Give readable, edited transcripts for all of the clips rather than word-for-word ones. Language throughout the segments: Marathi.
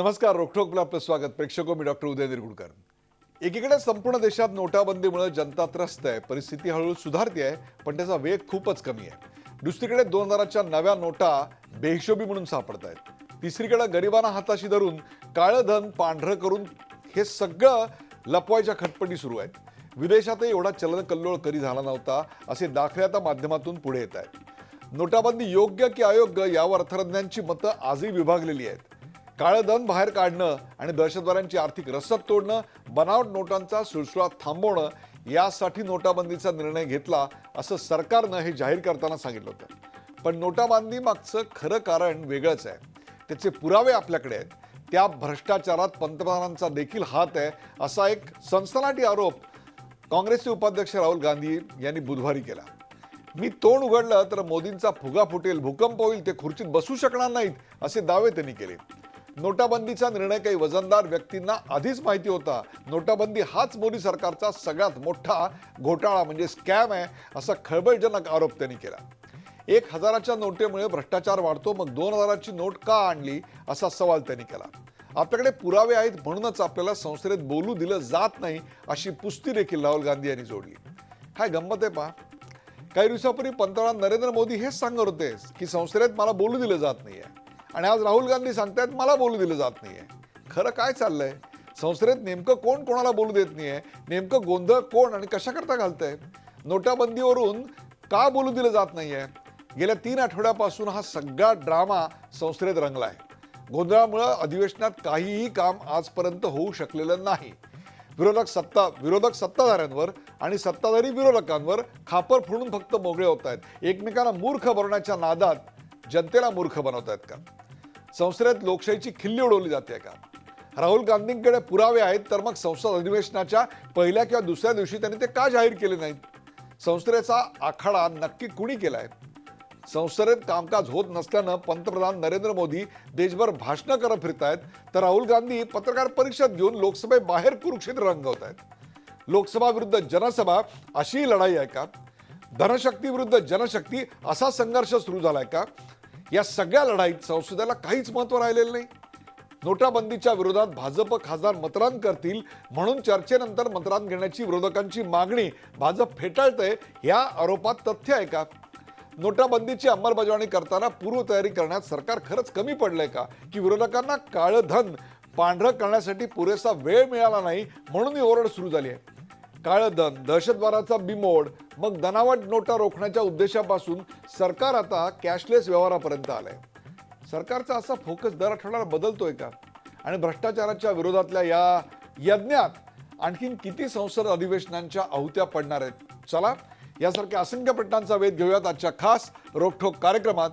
नमस्कार. रोखोकला आपलं स्वागत. प्रेक्षको, मी डॉक्टर उदय निरगुडकर. एकीकडे संपूर्ण देशात नोटाबंदीमुळे जनता त्रस्त आहे. परिस्थिती हळूहळू सुधारते आहे, पण त्याचा वेग खूपच कमी आहे. दुसरीकडे 2000च्या नव्या नोटा बेहिशोबी म्हणून सापडत आहेत. तिसरीकडे गरिबांना हाताशी धरून काळं धन पांढरं करून हे सगळं लपवायच्या खटपटी सुरू आहेत. विदेशातही एवढा चलनकल्लोळ कधी झाला नव्हता असे दाखले आता माध्यमातून पुढे येत आहेत. नोटाबंदी योग्य की अयोग्य यावर अर्थतज्ञांची मतं आजही विभागलेली आहेत. काळं धन बाहेर काढणं आणि दहशतवाद्यांची आर्थिक रसद तोडणं, बनावट नोटांचा सुळसुळाट थांबवणं यासाठी नोटाबंदीचा निर्णय घेतला असं सरकारनं हे जाहीर करताना सांगितलं होतं. पण नोटाबंदी मागचं खरं कारण वेगळंच आहे. त्याचे पुरावे आपल्याकडे आहेत. त्या भ्रष्टाचारात पंतप्रधानांचा देखील हात आहे असा एक सनसनाटी आरोप काँग्रेसचे उपाध्यक्ष राहुल गांधी यांनी बुधवारी केला. मी तोंड उघडलं तर मोदींचा फुगा फुटेल, भूकंप होईल, ते खुर्चीत बसू शकणार नाहीत असे दावे त्यांनी केले. नोटाबंदीचा निर्णय काही वजनदार व्यक्तींना आधीच माहिती होता. नोटाबंदी हाच मोदी सरकारचा सगळ्यात मोठा घोटाळा म्हणजे स्कॅम आहे असा खळबळजनक आरोप त्यांनी केला. 1000च्या नोटेमुळे भ्रष्टाचार वाढतो, मग 2000ची नोट का आणली असा सवाल त्यांनी केला. आपल्याकडे पुरावे आहेत म्हणूनच आपल्याला संसदेत बोलू दिलं जात नाही अशी पुस्ती देखील राहुल गांधी यांनी जोडली. काय गंमत आहे पहा. काही दिवसापूर्वी पंतप्रधान नरेंद्र मोदी हेच सांगत होते की संसदेत मला बोलू दिलं जात नाहीये, आणि आज राहुल गांधी सांगतायत मला बोलू दिलं जात नाहीये. खरं काय चाललंय? संसदेत नेमकं कोण कोणाला बोलू देत नाहीये? नेमकं गोंधळ कोण आणि कशाकरता घालतंय? नोटाबंदीवरून का बोलू दिलं जात नाहीये? गेल्या 3 आठवड्यापासून हा सगळा ड्रामा संसदेत रंगलाय. गोंधळामुळे अधिवेशनात काहीही काम आजपर्यंत होऊ शकलेलं नाही. विरोधक सत्ताधाऱ्यांवर आणि सत्ताधारी विरोधकांवर खापर फोडून फक्त मोकळे होत आहेत. एकमेकांना मूर्ख बनवण्याच्या नादात जनतेला मूर्ख बनवत आहेत का? संसदेत लोकशाहीची खिल्ली उडवली जाते का? राहुल गांधींकडे पुरावे आहेत तर मग संसद अधिवेशनाच्या पहिल्या किंवा दुसऱ्या दिवशी त्यांनी ते का जाहीर केले नाहीत? संसदेचा आखाडा नक्की कुणी केलाय? संसदेत कामकाज होत नसल्यानं पंतप्रधान नरेंद्र मोदी देशभर भाषणं करत फिरतायत, तर राहुल गांधी पत्रकार परिषद घेऊन लोकसभेबाहेर कुरुक्षेत्र रंगवत आहेत. लोकसभा विरुद्ध जनसभा अशी लढाई आहे का? धनशक्ती विरुद्ध जनशक्ती असा संघर्ष सुरू झालाय का? या सगळ्या लढाईत संसदेला काहीच महत्व राहिलेलं नाही. नोटाबंदीच्या विरोधात भाजप खासदार मतदान करतील म्हणून चर्चेनंतर मतदान घेण्याची विरोधकांची मागणी भाजप फेटाळतंय या आरोपात तथ्य आहे का? नोटाबंदीची अंमलबजावणी करताना पूर्वतयारी करण्यात सरकार खरंच कमी पडलंय का? की विरोधकांना काळं धन पांढरं करण्यासाठी पुरेसा वेळ मिळाला नाही म्हणून ही ओरड सुरू झाली आहे? काळं धन, दहशतवादाचा बिमोड, मग बनावट नोटा रोखण्याच्या उद्देशापासून सरकार आता कॅशलेस व्यवहारापर्यंत आलंय. सरकारचा असा फोकस दर आठवड्याला बदलतोय का? आणि भ्रष्टाचाराच्या विरोधातल्या या यज्ञात आणखीन किती संसद अधिवेशनांच्या आहुत्या पडणार आहेत? चला यासारख्या असंख्य प्रश्नांचा वेध घेऊयात आजच्या खास रोखोक कार्यक्रमात.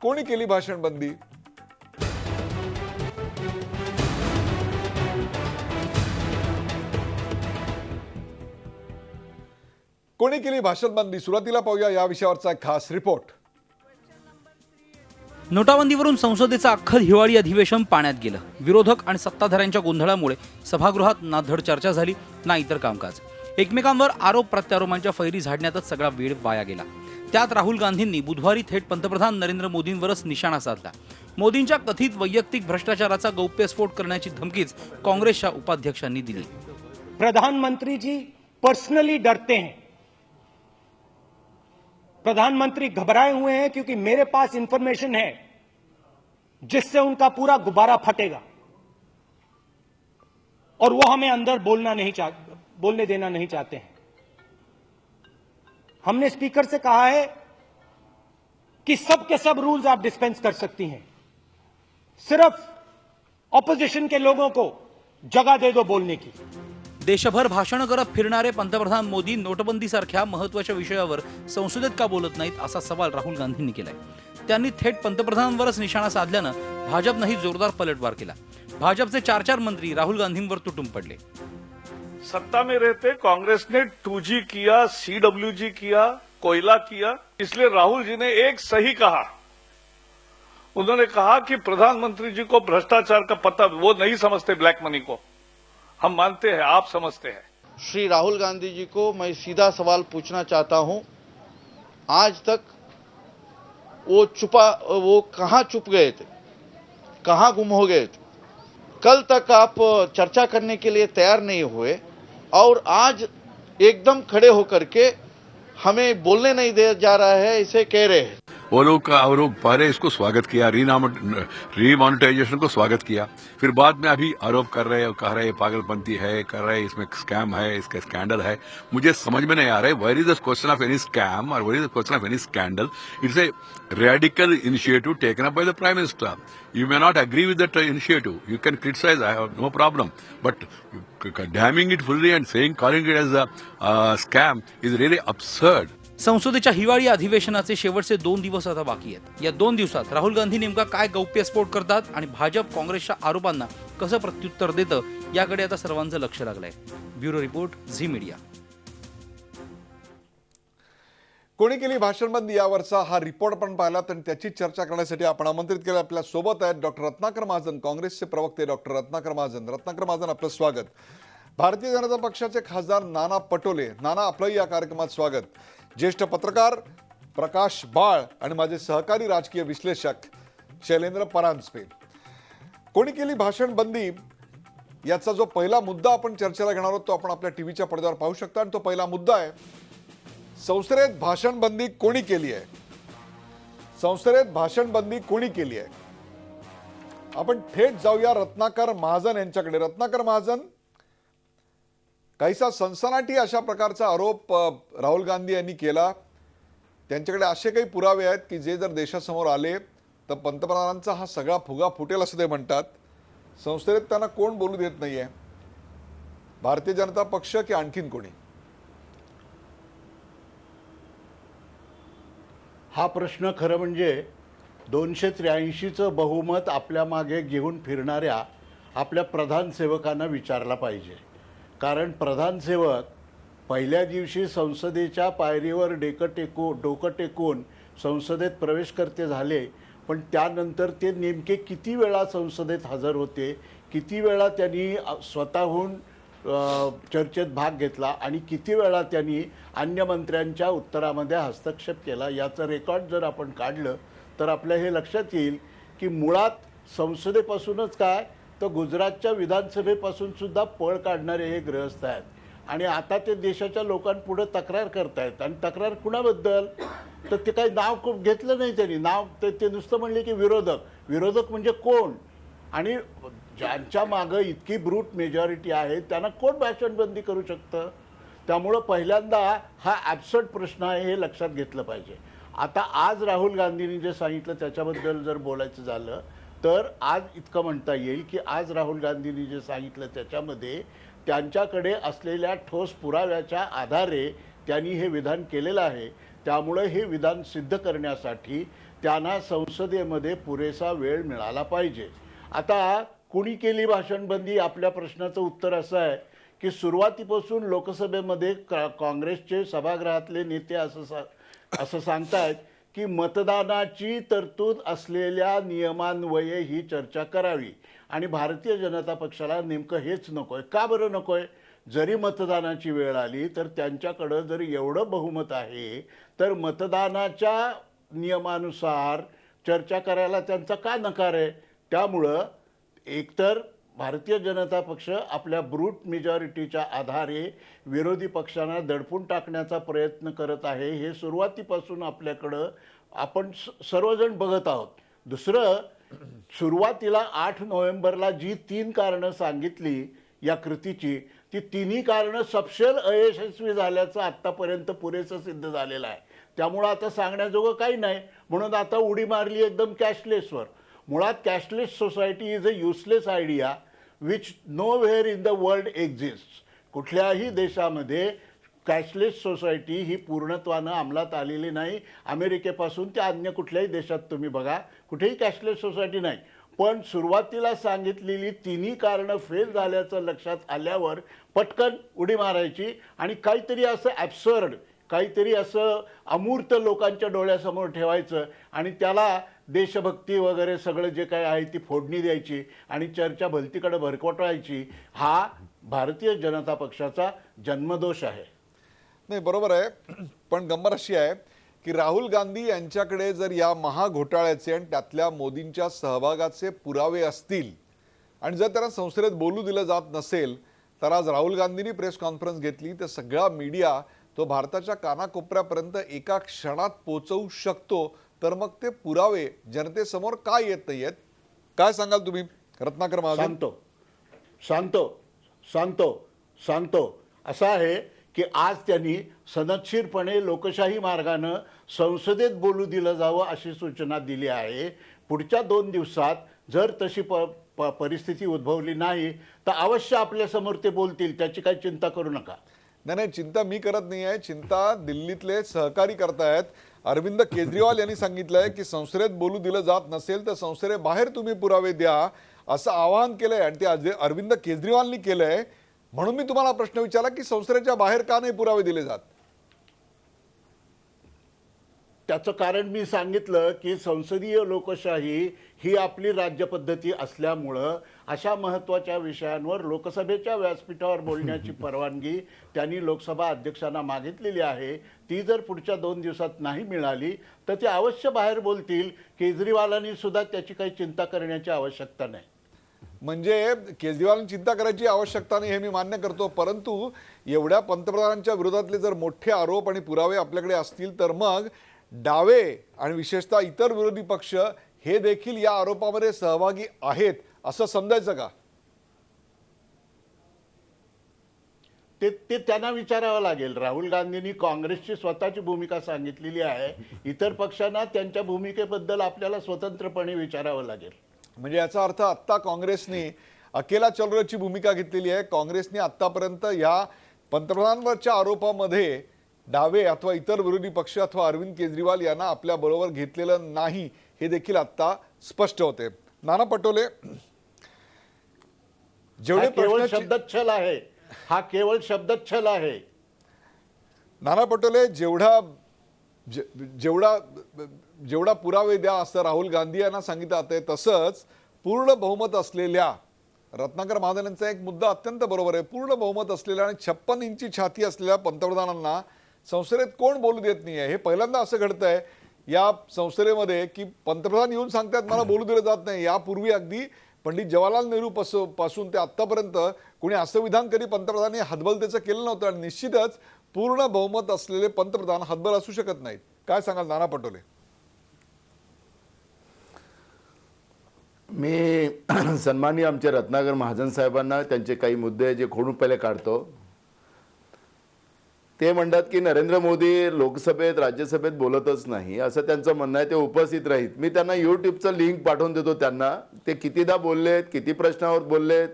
कोणी केली भाषणबंदी? कोणी केली भाषणबंदी? सुरुवातीला पाहूया या विषयावरचा एक खास रिपोर्ट. नोटाबंदीवरून संसदेचं अख्खं हिवाळी अधिवेशन पाण्यात गेलं. विरोधक आणि सत्ताधाऱ्यांच्या गोंधळामुळे सभागृहात ना धड चर्चा झाली ना इतर कामकाज. एकमेकांवर आरोप प्रत्यारोपांच्या फैरी झाडण्यातच सगळा वेळ वाया गेला. त्यात राहुल गांधींनी बुधवारी थेट पंतप्रधान नरेंद्र मोदींवरच निशाणा साधला. मोदींच्या कथित वैयक्तिक भ्रष्टाचाराचा गौप्यस्फोट करण्याची धमकीच काँग्रेसच्या उपाध्यक्षांनी दिली. प्रधानमंत्री जी पर्सनली डरते हैं. प्रधानमंत्री घबराए हुए हैं क्योंकि मेरे पास इंफॉर्मेशन है जिससे उनका पूरा गुब्बारा फटेगा और वो हमें अंदर बोलने देना नहीं चाहते हैं. हमने स्पीकर से कहा है कि सब के सब रूल्स आप डिस्पेंस कर सकती हैं, सिर्फ ऑपोजिशन के लोगों को जगह दे दो बोलने की. देशभर भाषण करत फिरणारे पंतप्रधान मोदी नोटबंदीसारख्या महत्त्वाच्या विषयावर संसदेत का बोलत नाहीत असा सवाल राहुल गांधींनी केलाय. त्यांनी थेट पंतप्रधानांवरच निशाणा साधल्यानं भाजपनंही जोरदार पलटवार केला. भाजपचे 4 मंत्री राहुल गांधींवर तुटून पडले. सत्ता में रहते कांग्रेस ने 2G किया, CWG किया, कोयला किया. इसलिए राहुल जी ने एक सही कहा. उन्होंने कहा कि प्रधानमंत्री जी को भ्रष्टाचार का पता, वो नहीं समझते ब्लैक मनी को. हम मानते हैं, आप समझते हैं. श्री राहुल गांधी जी को मैं सीधा सवाल पूछना चाहता हूं. आज तक वो कहां चुप गए थे, कहां गुम हो गए थे? कल तक आप चर्चा करने के लिए तैयार नहीं हुए और आज एकदम खड़े होकर के हमें बोलने नहीं दे जा रहा है, इसे कह रहे हैं। वो लोग पहले इसको स्वागत किया, रीमोनेटाइजेशन को स्वागत किया, फिर बाद में अभी आरोप कर रहे हैं, कह रहे हैं पागलपंती है, कर रहे हैं इसमें स्कैम है, इसका स्कैंडल है। मुझे समझ में नहीं आ रहा है where is the question of any scam और where is the question of any scandal. It's a radical initiative taken up by the prime minister. You may not agree with that initiative. You can criticize, I have no problem. But damning it fully and calling it as a scam is really absurd. संसदेच्या हिवाळी अधिवेशनाचे शेवटचे 2 दिवस आता बाकी आहेत. या 2 दिवसात राहुल गांधी नेमका काय गौप्यस्फोट करतात आणि भाजप काँग्रेसच्या आरोपांना कसं प्रत्युत्तर देतं याकडे आता सर्वांचं लक्ष लागलंय. Bureau report, Zee media. कोणी केली भाषणबंदी यावरचा हा रिपोर्ट आपण पाहिला आणि त्याची चर्चा करण्यासाठी आपण आमंत्रित केलं. आपल्या सोबत आहेत डॉक्टर रत्नाकर महाजन, काँग्रेसचे प्रवक्ते डॉक्टर रत्नाकर महाजन. रत्नाकर महाजन, आपलं स्वागत. भारतीय जनता पक्षाचे खासदार नाना पटोले, नाना आपलं या कार्यक्रमात स्वागत. ज्येष्ठ पत्रकार प्रकाश बाळ आणि माझे सहकारी राजकीय विश्लेषक शैलेंद्र परांजपे. कोणी केली भाषणबंदी याचा जो पहिला मुद्दा आपण चर्चेला घेणार आहोत तो आपण आपल्या टीव्हीच्या पडद्यावर पाहू शकता. आणि तो पहिला मुद्दा आहे, संसदेत भाषणबंदी कोणी केली आहे. संसदेत भाषणबंदी कोणी केली आहे. आपण थेट जाऊया रत्नाकर महाजन यांच्याकडे. रत्नाकर महाजन, काहीसा सनसनाटी अशा प्रकारचा आरोप राहुल गांधी यांनी केला. त्यांच्याकडे असे काही पुरावे आहेत की जे जर देशासमोर आले तर पंतप्रधानांचा हा सगळा फुगा फुटेल असं ते म्हणतात. संसदेत त्यांना कोण बोलू देत नाहीये, भारतीय जनता पक्ष की आणखीन कोणी. हा प्रश्न खरं म्हणजे 283चं बहुमत आपल्या मागे घेऊन फिरणाऱ्या आपल्या प्रधान सेवकांना विचारला पाहिजे. कारण प्रधान सेवक पहिल्या दिवशी संसदेच्या पायरीवर डोकं टेकून संसदेत प्रवेश करते झाले, पण त्यानंतर ते नेमके किती वेळा संसदेत हजर होते, किती वेळा त्यांनी स्वतःहून चर्चेत भाग घेतला आणि किती वेळा त्यांनी अन्य मंत्र्यांच्या उत्तरामध्ये हस्तक्षेप केला याचं रेकॉर्ड जर आपण काढलं तर आपल्या हे लक्षात येईल की मुळात संसदेपासूनच काय तर गुजरातच्या विधानसभेपासून सुद्धा पळ काढणारे हे गृहस्थ आहेत. आणि आता ते देशाच्या लोकांपुढे तक्रार करतायत. आणि तक्रार कुणाबद्दल तर ते काही नाव घेतलं नाही त्यांनी. नाव ते नुसतं म्हणले की विरोधक म्हणजे कोण, आणि ज्यांच्या मागं इतकी ब्रूट मेजॉरिटी आहे त्यांना कोण भाषणबंदी करू शकतं. त्यामुळं पहिल्यांदा हा ॲब्सर्ड प्रश्न आहे, हे लक्षात घेतलं पाहिजे. आता आज राहुल गांधींनी जे सांगितलं त्याच्याबद्दल जर बोलायचं झालं तर आज इतकं म्हणता येईल की आज राहुल गांधींनी जे सांगितलं त्याच्यामध्ये त्यांच्याकडे असलेल्या ठोस पुराव्याच्या आधारे त्यांनी हे विधान केलेलं आहे. त्यामुळे हे विधान सिद्ध करण्यासाठी त्यांना संसदेमध्ये पुरेसा वेळ मिळाला पाहिजे. आता कुणी केली भाषणबंदी, आपल्या प्रश्नाचं उत्तर असं आहे की सुरुवातीपासून लोकसभेमध्ये काँग्रेसचे सभागृहातले नेते असं सांगतायत की मतदानाची तरतूद असलेल्या नियमान्वये ही चर्चा करावी. आणि भारतीय जनता पक्षाला नेमकं हेच नकोय. का बरं नकोय. जरी मतदानाची वेळ आली तर त्यांच्याकडं जर एवढं बहुमत आहे तर मतदानाच्या नियमानुसार चर्चा करायला त्यांचा का नकार आहे. त्यामुळं एकतर भारतीय जनता पक्ष आपल्या ब्रूट मेजॉरिटीच्या आधारे विरोधी पक्षांना दडपून टाकण्याचा प्रयत्न करत आहे. हे सुरुवातीपासून आपल्याकडं आपण सर्वजण बघत आहोत. दुसरं, सुरुवातीला 8 नोव्हेंबरला जी 3 कारणं सांगितली या कृतीची, ती तिन्ही कारणं सपशेल अयशस्वी झाल्याचं आत्तापर्यंत पुरेसं सिद्ध झालेलं आहे. त्यामुळं आता सांगण्याजोगं काही नाही. म्हणून आता उडी मारली एकदम कॅशलेसवर. मुळात cashless society is a useless idea which nowhere in the world exists. कुठल्याही देशामध्ये कॅशलेस सोसायटी ही पूर्णत्वानं अंमलात आलेली नाही. अमेरिकेपासून ते अन्य कुठल्याही देशात तुम्ही बघा, कुठेही कॅशलेस सोसायटी नाही. पण सुरुवातीला सांगितलेली तिन्ही कारणं फेल झाल्याचं लक्षात आल्यावर पटकन उडी मारायची आणि काहीतरी असं ॲब्सर्ड, काहीतरी असं अमूर्त लोकांच्या डोळ्यासमोर ठेवायचं आणि त्याला देशभक्ती वगैरे सगळं जे काही आहे ती फोडणी द्यायची आणि चर्चा भलतीकडे भरकटवायची. हा भारतीय जनता पक्षाचा जन्मदोष आहे. नाही, बरोबर आहे. पण गंमत अशी आहे की राहुल गांधी यांच्याकडे जर या महाघोटाळ्याचे आणि त्यातल्या मोदींच्या सहभागाचे पुरावे असतील आणि जर त्यांना संसदेत बोलू दिलं जात नसेल तर आज राहुल गांधींनी प्रेस कॉन्फरन्स घेतली तर सगळा मीडिया तो भारताच्या कानाकोपऱ्यापर्यंत एका क्षणात पोहोचवू शकतो, तर मग ते पुरावे जनतेसमोर का येत नाहीयेत? काय सांगाल तुम्ही रत्नाकर महाजन? सांगतो असं आहे की आज त्यांनी सनदशीरपणे लोकशाही मार्गानं संसदेत बोलू दिलं जावं अशी सूचना दिली आहे. पुढच्या 2 दिवसात जर तशी परिस्थिती उद्भवली नाही तर अवश्य आपल्यासमोर ते बोलतील, त्याची काही चिंता करू नका. नाही, चिंता मी करत नाही आहे, चिंता दिल्लीतले सहकारी करतायत. अरविंद केजरीवाल यांनी सांगितलंय की संसदेत बोलू दिलं जात नसेल तर संसदेबाहेर तुम्ही पुरावे द्या असं आवाहन केलंय आणि ते अरविंद केजरीवालनी केलंय. म्हणून मी तुम्हाला प्रश्न विचारला की संसदेच्या बाहेर का नाही पुरावे दिले जात? त्याचं कारण मी सांगितलं की संसदीय लोकशाही ही आपली राज्यपद्धती असल्यामुळं अशा महत्त्वाच्या विषयांवर लोकसभेच्या व्यासपीठावर बोलण्याची परवानगी त्यांनी लोकसभा अध्यक्षांना मागितलेली आहे. ती जर पुढच्या 2 दिवसात नाही मिळाली तर ते अवश्य बाहेर बोलतील. केजरीवालांनी सुद्धा त्याची काही चिंता करण्याची आवश्यकता नाही. म्हणजे केजरीवालांनी चिंता करायची आवश्यकता नाही हे मी मान्य करतो, परंतु एवढ्या पंतप्रधानांच्या विरोधातले जर मोठे आरोप आणि पुरावे आपल्याकडे असतील तर मग डावे आणि विशेषतः इतर विरोधी पक्ष हे देखील या आरोपामध्ये सहभागी आहेत असं समजायचं का? ते त्यांना विचारावं लागेल. राहुल गांधींनी काँग्रेसची स्वतःची भूमिका सांगितलेली आहे. इतर पक्षांना त्यांच्या भूमिकेबद्दल आपल्याला स्वतंत्रपणे विचारावं लागेल. म्हणजे याचा अर्थ आत्ता काँग्रेसने अकेला चलरोची भूमिका घेतलेली आहे. काँग्रेसने आत्तापर्यंत या पंतप्रधानांवरच्या आरोपामध्ये डावे अथवा इतर विरोधी पक्ष अथवा अरविंद केजरीवाल यांना आपल्या बरोबर घेतलेलं नाही हे देखील आता स्पष्ट होते. नाना पटोले, जेवढे केवळ शब्दच्छल आहे, हा केवळ शब्दच्छल आहे. नाना पटोले, जेवढा पुरावे द्या असं राहुल गांधी यांना सांगितलं जातंय, तसंच पूर्ण बहुमत असलेल्या रत्नाकर महाजन यांचा एक मुद्दा अत्यंत बरोबर आहे. पूर्ण बहुमत असलेल्या आणि 56 इंची छाती असलेल्या पंतप्रधानांना संसदेत कोण बोलू देत नाही आहे? हे पहिल्यांदा असं घडतंय या संसदेमध्ये की पंतप्रधान येऊन सांगतात मला बोलू दिलं जात नाही. यापूर्वी अगदी पंडित जवाहरलाल नेहरू पासून ते आत्तापर्यंत कोणी असं विधान कधी पंतप्रधानांनी हतबलतेचं केलं नव्हतं आणि निश्चितच पूर्ण बहुमत असलेले पंतप्रधान हतबल असू शकत नाहीत. काय सांगाल नाना पटोले? मी सन्माननीय आमचे रत्नाकर महाजन साहेबांना त्यांचे काही मुद्दे जे खोडून पहिले काढतो. ते म्हणतात की नरेंद्र मोदी लोकसभेत राज्यसभेत बोलतच नाही असं त्यांचं म्हणणं आहे. ते उपस्थित राहीत. मी त्यांना यूट्यूबचं लिंक पाठवून देतो त्यांना. ते कितीदा बोललेत, किती प्रश्नावर बोललेत,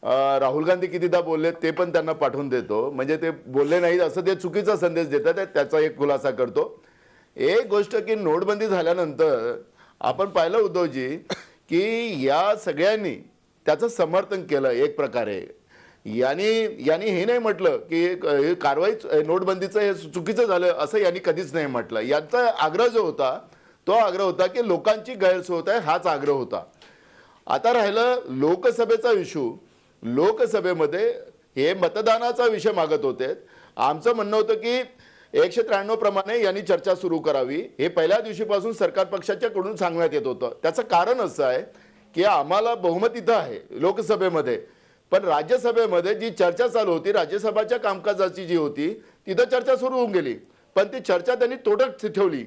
राहुल गांधी कितीदा बोललेत ते पण त्यांना पाठवून देतो. म्हणजे ते बोलले नाहीत असं ते चुकीचा संदेश देतात. त्याचा एक खुलासा करतो. एक गोष्ट की नोटबंदी झाल्यानंतर आपण पाहिलं उद्धवजी की या सगळ्यांनी त्याचं समर्थन केलं एक प्रकारे. यांनी हे नाही म्हटलं की कारवाई नोटबंदीचं हे चुकीचं झालं असं यांनी कधीच नाही म्हटलं. यांचा आग्रह जो होता तो आग्रह होता की लोकांची गैरसोय होत आहे हाच आग्रह होता. आता राहिलं लोकसभेचा इश्यू. लोकसभेमध्ये हे मतदानाचा विषय मागत होते. आमचं म्हणणं होतं की 193 प्रमाणे यांनी चर्चा सुरू करावी. हे पहिल्या दिवशीपासून सरकार पक्षाच्याकडून सांगण्यात येत होतं. त्याचं कारण असं आहे की आम्हाला बहुमत इथं आहे लोकसभेमध्ये, पण राज्यसभेमध्ये जी चर्चा चालू होती राज्यसभाच्या कामकाजाची जी होती तिथं चर्चा सुरू होऊन गेली, पण ती चर्चा त्यांनी तोडत ठेवली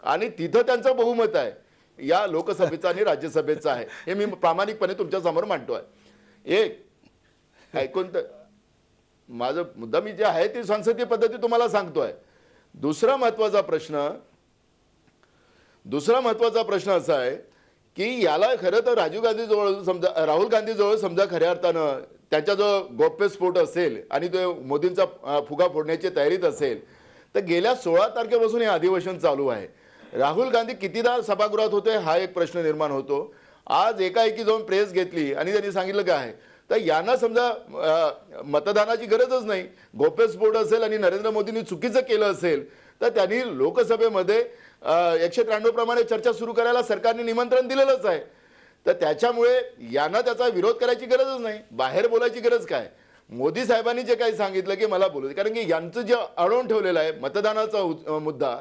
आणि तिथं त्यांचं बहुमत आहे या लोकसभेचं आणि राज्यसभेचं आहे. हे मी प्रामाणिकपणे तुमच्या समोर मांडतोय. एक ऐकून तर माझा मुद्दा मी जे आहे ती संसदीय पद्धती तुम्हाला सांगतोय. दुसरा महत्वाचा प्रश्न असा आहे की याला खरं तर राजीव गांधी जवळ समजा राहुल गांधी जवळ समजा खऱ्या अर्थानं त्यांचा जो गौप्यस्फोट असेल आणि तो मोदींचा फुगा फोडण्याची तयारीत असेल तर गेल्या 16 तारखेपासून हे अधिवेशन चालू आहे. राहुल गांधी कितीदा सभागृहात होते हा एक प्रश्न निर्माण होतो. आज एकाएकी जाऊन प्रेस घेतली आणि त्यांनी सांगितलं काय तर यांना समजा मतदानाची गरजच नाही. गौप्यस्फोट असेल आणि नरेंद्र मोदींनी चुकीचं केलं असेल तर त्यांनी लोकसभेमध्ये 193 प्रमाणे चर्चा सुरू करायला सरकारने निमंत्रण दिलेलंच आहे. तर त्याच्यामुळे यांना त्याचा विरोध करायची गरजच नाही. बाहेर बोलायची गरज काय? मोदी साहेबांनी जे काही सांगितलं की मला बोलू, कारण की यांचं जे अडवून ठेवलेलं आहे मतदानाचा मुद्दा,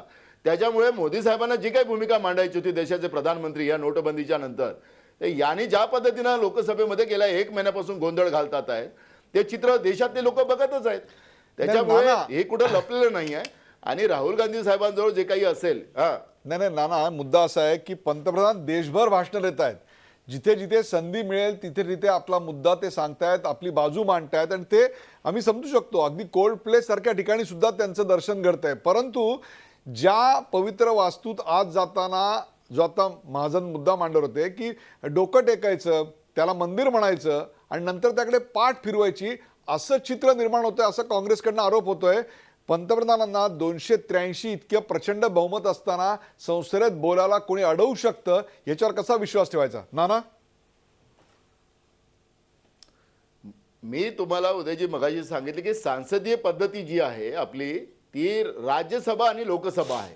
त्याच्यामुळे मोदी साहेबांना जी काही भूमिका मांडायची होती देशाचे प्रधानमंत्री या नोटबंदीच्या नंतर तर यांनी ज्या पद्धतीनं लोकसभेमध्ये गेल्या 1 महिन्यापासून गोंधळ घालतात आहेत ते चित्र देशातले लोक बघतच आहेत. त्याच्यामुळे नाना- हे कुठं लपलेलं नाही आहे. आणि राहुल गांधी साहेबांजवळ जे काही असेल नाही नाना, मुद्दा असा आहे की पंतप्रधान देशभर भाषणं देत आहेत. जिथे जिथे संधी मिळेल तिथे तिथे आपला मुद्दा ते सांगतायत, आपली बाजू मांडतायत आणि ते आम्ही समजू शकतो. अगदी कोल्ड प्ले सारख्या ठिकाणी सुद्धा त्यांचं दर्शन घडतंय. परंतु ज्या पवित्र वास्तूत आज जाताना जो आता महाजन मुद्दा मांडत होते की डोकं टेकायचं, त्याला मंदिर म्हणायचं आणि नंतर त्याकडे पाठ फिरवायची, असं चित्र निर्माण होतंय, असं काँग्रेसकडनं आरोप होतोय. पंतप्रधानांना 283 इतकं प्रचंड बहुमत असताना संसदेत बोलायला कोणी अडवू शकतं, याच्यावर कसा विश्वास ठेवायचा? नाना, मी तुम्हाला उदयजी मगाशी सांगितले की सांसदीय पद्धती जी आहे आपली ती राज्यसभा आणि लोकसभा आहे.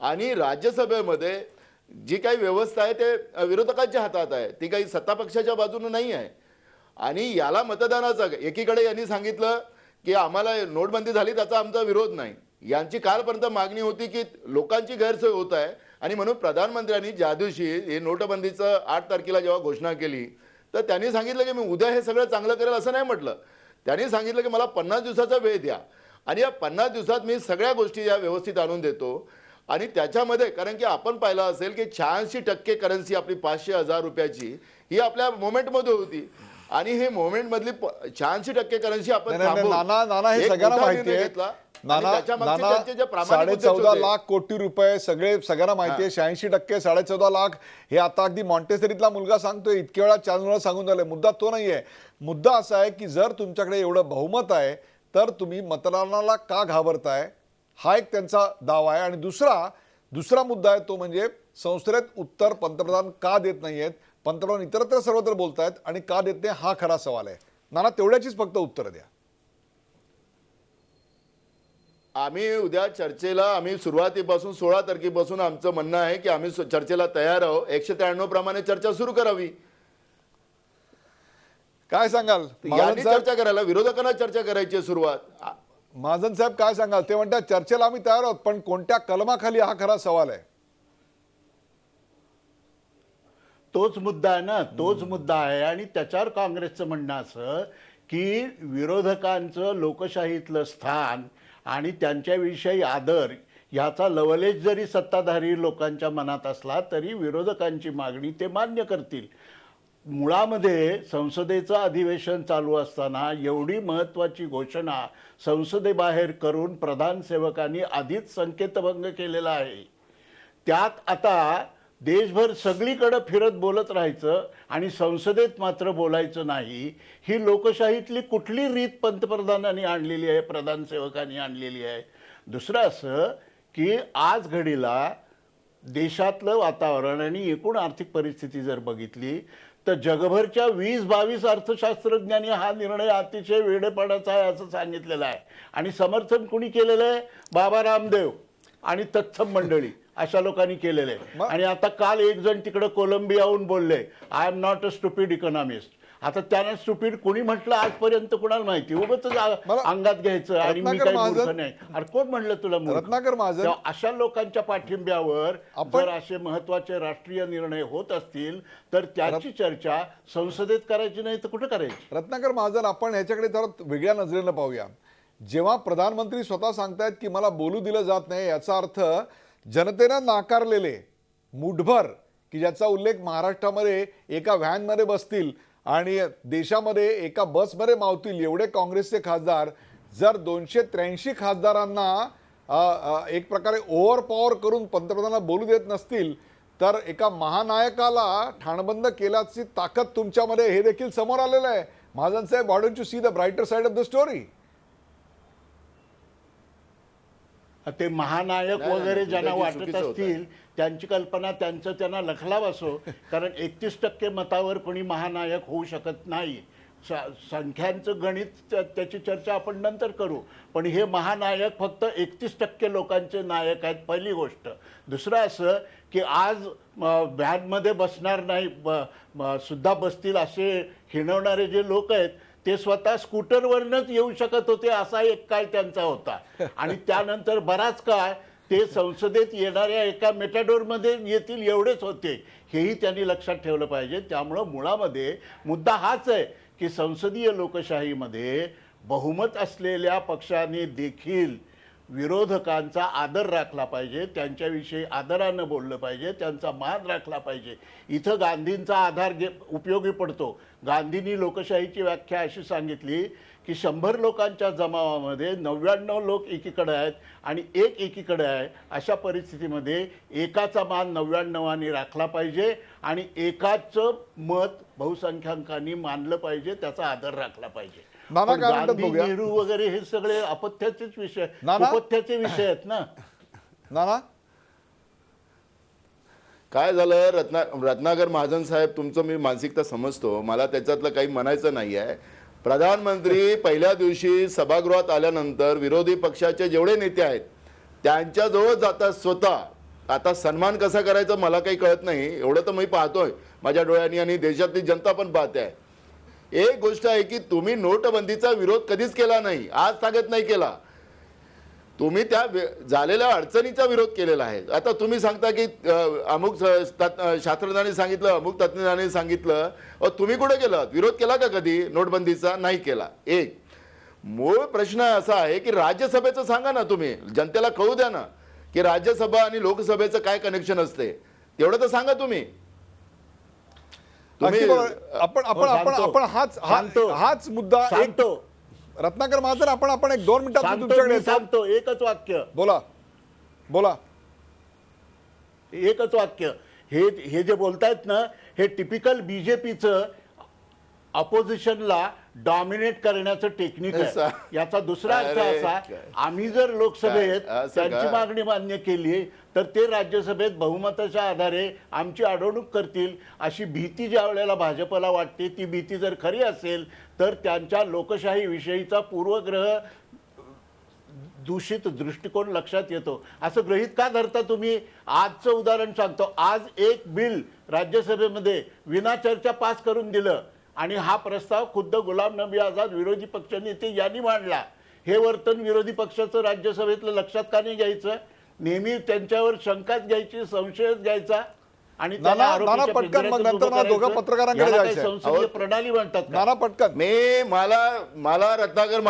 आणि राज्यसभेमध्ये जी काही व्यवस्था आहे ते विरोधकांच्या हातात आहे, ती काही सत्ता पक्षाच्या बाजूने नाही आहे. आणि याला मतदानाचा एकीकडे यांनी सांगितलं की आम्हाला नोटबंदी झाली त्याचा आमचा विरोध नाही. यांची कालपर्यंत मागणी होती की लोकांची गैरसोय होत आहे आणि म्हणून प्रधानमंत्र्यांनी ज्या दिवशी हे नोटबंदीचं 8 तारखेला जेव्हा घोषणा केली तर त्यांनी सांगितलं की मी उद्या हे सगळं चांगलं करेल असं नाही म्हटलं. त्यांनी सांगितलं की मला 50 दिवसाचा वेळ द्या आणि या 50 दिवसात मी सगळ्या गोष्टी या व्यवस्थित आणून देतो. आणि त्याच्यामध्ये कारण की आपण पाहिलं असेल की 86% करन्सी आपली 500,000 रुपयाची ही आपल्या मोमेंटमध्ये होती आणि हे मोमेंट मधली 86% करन्सी आपण नाना हे सगळ्यांना माहिती आहे. नाना 14.5 लाख कोटी रुपये सगळ्यांना माहिती आहे. 86% 14.5 लाख हे आता अगदी मॉन्टेसरीतला मुलगा सांगतोय, इतक्या वेळा चॅनलवर सांगून झालंय. मुद्दा तो नाहीये. मुद्दा असा आहे की जर तुमच्याकडे एवढं बहुमत आहे तर तुम्ही मतदानाला का घाबरताय, हा एक त्यांचा दावा आहे. आणि दुसरा मुद्दा आहे तो म्हणजे संसदेत उत्तर पंतप्रधान का देत नाहीयेत, पंतप्रधान इतरत्र सर्वत्र बोलतायत आणि का देत नाही, हा खरा सवाल आहे. नाना, तेवढ्याचीच फक्त उत्तर द्या. आम्ही उद्या चर्चेला आम्ही सुरुवातीपासून 16 तारखेपासून आमचं म्हणणं आहे की आम्ही चर्चेला तयार आहोत. 193 प्रमाणे चर्चा सुरू करावी. काय सांगाल यांनी चर्चा करायला, विरोधकांना चर्चा करायची आहे सुरुवात. महाजन साहेब काय सांगाल? ते म्हणतात चर्चेला आम्ही तयार आहोत, पण कोणत्या कलमाखाली, हा खरा सवाल आहे. तोच मुद्दा आहे ना, तोच मुद्दा आहे. आणि त्याच्यावर काँग्रेसचं म्हणणं असं की विरोधकांचं लोकशाहीतलं स्थान आणि त्यांच्याविषयी आदर ह्याचा लवलेज जरी सत्ताधारी लोकांच्या मनात असला तरी विरोधकांची मागणी ते मान्य करतील. मुळामध्ये संसदेचं अधिवेशन चालू असताना एवढी महत्त्वाची घोषणा संसदेबाहेर करून प्रधान सेवकांनी आधीच संकेतभंग केलेला आहे. त्यात आता देशभर सगळीकडे फिरत बोलत राहायचं आणि संसदेत मात्र बोलायचं नाही, ही लोकशाहीतली कुठली रीत पंतप्रधानांनी आणलेली आहे, प्रधान सेवकांनी आणलेली आहे? दुसरं असं की आज घडीला देशातलं वातावरण आणि एकूण आर्थिक परिस्थिती जर बघितली तर जगभरच्या 20-22 अर्थशास्त्रज्ञांनी हा निर्णय अतिशय वेडेपणाचा आहे असं सांगितलेलं आहे. आणि समर्थन कुणी केलेलं आहे? बाबा रामदेव आणि तत्सम मंडळी अशा लोकांनी केलेले. आणि आता काल एक जण तिकडे कोलंबियाहून बोलले, I am not a stupid economist. आता त्यांना स्टुपिड कोणी म्हटलं आजपर्यंत कुणाला माहिती? उगाच अंगात घ्यायचं आणि मी काही मूर्ख नाही. अरे कोण म्हणलं तुला मूर्ख? रत्नाकर महाजन, अशा लोकांच्या पाठिंब्यावर जर असे महत्वाचे राष्ट्रीय निर्णय होत असतील तर त्याची चर्चा संसदेत करायची नाही तर कुठे करायची? रत्नाकर महाजन, आपण ह्याच्याकडे जरा वेगळ्या नजरेनं पाहूया. जेव्हा प्रधानमंत्री स्वतः सांगतायत की मला बोलू दिलं जात नाही, याचा अर्थ जनतेनं नाकारलेले मुठभर की ज्याचा उल्लेख महाराष्ट्रामध्ये एका व्हॅनमध्ये बसतील आणि देशामध्ये एका बसमध्ये मावतील एवढे काँग्रेसचे खासदार जर 283 खासदारांना एक प्रकारे ओव्हर पॉवर करून पंतप्रधानांना बोलू देत नसतील तर एका महानायकाला ठाणबंद केल्याची ताकद तुमच्यामध्ये हे देखील समोर आलेलं आहे. महाजन साहेब, why don't you see the brighter side of the story? ते महानायक वगैरे ज्यांना वाटत असतील त्यांची कल्पना त्यांना लखलाव असो, कारण 31% मतावर कोणी महानायक होऊ शकत नाही. संख्यांचं गणित त्याची चर्चा आपण नंतर करू, पण हे महानायक फक्त 31% लोकांचे नायक आहेत, पहिली गोष्ट. दुसरं असं की आज व्हॅनमध्ये बसणार नाही सुद्धा बसतील असे हिणवणारे जे लोक आहेत ते स्वतः स्कूटरवरनच येऊ शकत होते असा एक काळ त्यांचा होता. आणि त्यानंतर बराच काळ ते संसदेत येणाऱ्या एका मेटाडोरमध्ये येतील एवढेच होते, हेही त्यांनी लक्षात ठेवलं पाहिजे. त्यामुळं मुळामध्ये मुद्दा हाच आहे की संसदीय लोकशाहीमध्ये बहुमत असलेल्या पक्षाने देखील विरोधकांचा आदर राखला पाहिजे, त्यांच्याविषयी आदरानं बोललं पाहिजे, त्यांचा मान राखला पाहिजे. इथं गांधींचा आधार उपयोगी पडतो. गांधींनी लोकशाहीची व्याख्या अशी सांगितली की 100 लोकांच्या जमावामध्ये 99 लोक एकीकडे आहेत आणि एक एकीकडे आहे. अशा परिस्थितीमध्ये एकाचा मान 99 राखला पाहिजे आणि एकाचं मत बहुसंख्याकांनी मानलं पाहिजे, त्याचा आदर राखला पाहिजे. नाना पण काय म्हणतात गांधी, बघूया. नेहरू वगैरे हे सगळे अपथ्याचेच विषय, नाना? उपथ्याचे विषय आहेत ना. नाना काय झालं, रत्नाकर महाजन साहेब, तुमचं मी मानसिकता समजतो, मला त्याच्यातलं काही म्हणायचं नाही आहे. प्रधानमंत्री पहिल्या दिवशी सभागृहात आल्यानंतर विरोधी पक्षाचे जेवढे नेते आहेत त्यांच्याजवळ जातात स्वतः. आता सन्मान कसा करायचा मला काही कळत नाही, एवढं तर मी पाहतोय माझ्या डोळ्यांनी आणि देशातली जनता पण पाहते आहे. एक गोष्ट आहे की तुम्ही नोटबंदीचा विरोध कधीच केला नाही, आज तागत नाही केला. तुम्ही त्या झालेल्या अडचणीचा विरोध केलेला आहे. आता तुम्ही सांगता की अमुक शास्त्रज्ञांनी सांगितलं, अमुक तज्ज्ञांनी सांगितलं, तुम्ही कुठे केलं? विरोध केला का कधी नोटबंदीचा? नाही केला. एक मूळ प्रश्न असा आहे की राज्यसभेचं सांगा ना, तुम्ही जनतेला कळू द्या ना की राज्यसभा आणि लोकसभेचं काय कनेक्शन असते, तेवढं तर सांगा तुम्ही. आपण आपण आपण आपण आपण हाच मुद्दा सांगतो. रत्नाकर महाजन, आपण एक 2 मिनिटात तुमच्याकडे येतो. सांगतो एकच वाक्य, बोला बोला. एकच वाक्य. हे जे बोलतायत ना, हे टिपिकल बीजेपीचं अपोजिशनला डॉमिनेट करण्याचं टेक्निक आहे. याचा दुसरा अर्थ असा, आम्ही जर लोकसभेत त्यांची मागणी मान्य केली तर ते राज्यसभेत बहुमताच्या आधारे आमची अडवणूक करतील, अशी भीती ज्या वेळेला भाजपला वाटते, ती भीती जर खरी असेल तर त्यांच्या लोकशाही विषयीचा पूर्वग्रह दूषित दृष्टिकोन लक्षात येतो. असं गृहीत का धरता तुम्ही? आजचं उदाहरण सांगतो. आज एक बिल राज्यसभेमध्ये विना चर्चा पास करून दिलं आणि हा प्रस्ताव खुद्द गुलाम नबी आझाद विरोधी पक्षनेते यांनी मांडला. हे वर्तन विरोधी पक्षाचं राज्यसभेतलं लक्षात का नाही घ्यायचं? नेहमी त्यांच्यावर शंकाच घ्यायची, संशयच घ्यायचा आणि नाना पटकन, मग नंतर दोघं पत्रकारांकडे जायचं. संसदीय प्रणाली म्हणतात. नाना पटकन. मला रत्नाकर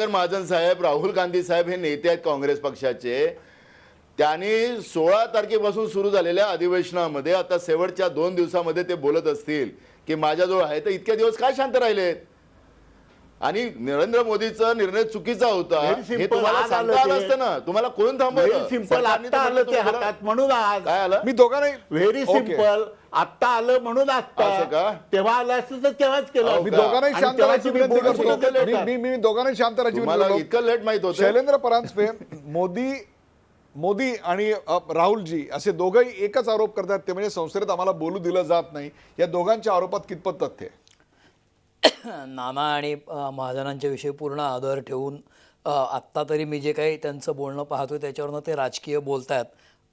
महाजन साहेब, राहुल गांधी साहेब हे नेते आहेत काँग्रेस पक्षाचे. त्यांनी 16 तारखेपासून सुरू झालेल्या अधिवेशनामध्ये आता शेवटच्या 2 दिवसामध्ये ते बोलत असतील की माझ्याजवळ आहे, तर इतके दिवस काय शांत राहिलेत? आणि नरेंद्र मोदीचा निर्णय चुकीचा होता हे तुम्हाला सांगता आलं असतं ना, तुम्हाला कोण थांबवलं? सिंपल. आता आलं ते हातात म्हणून आज काय आलं? मी दोघांनाही व्हेरी सिंपल. आता आलं म्हणून आता, तेव्हा आलं असतं तर तेव्हाच केलं. मी दोघांनाही शांत राहायची विनंती करतो. मी दोघांनाही शांत राहायची विनंती मला करतो. इतकं लेट माहित होतं. शैलेंद्र परांजपे, मोदी आणि राहुलजी असे दोघंही एकच आरोप करतात, ते म्हणजे संसदेत आम्हाला बोलू दिलं जात नाही. या दोघांच्या आरोपात कितपत तथ्य आहे? नाना आणि महाजनांच्या विषयी पूर्ण आदर ठेवून आत्ता तरी मी जे काही त्यांचं बोलणं पाहतोय त्याच्यावरनं ते राजकीय बोलतायत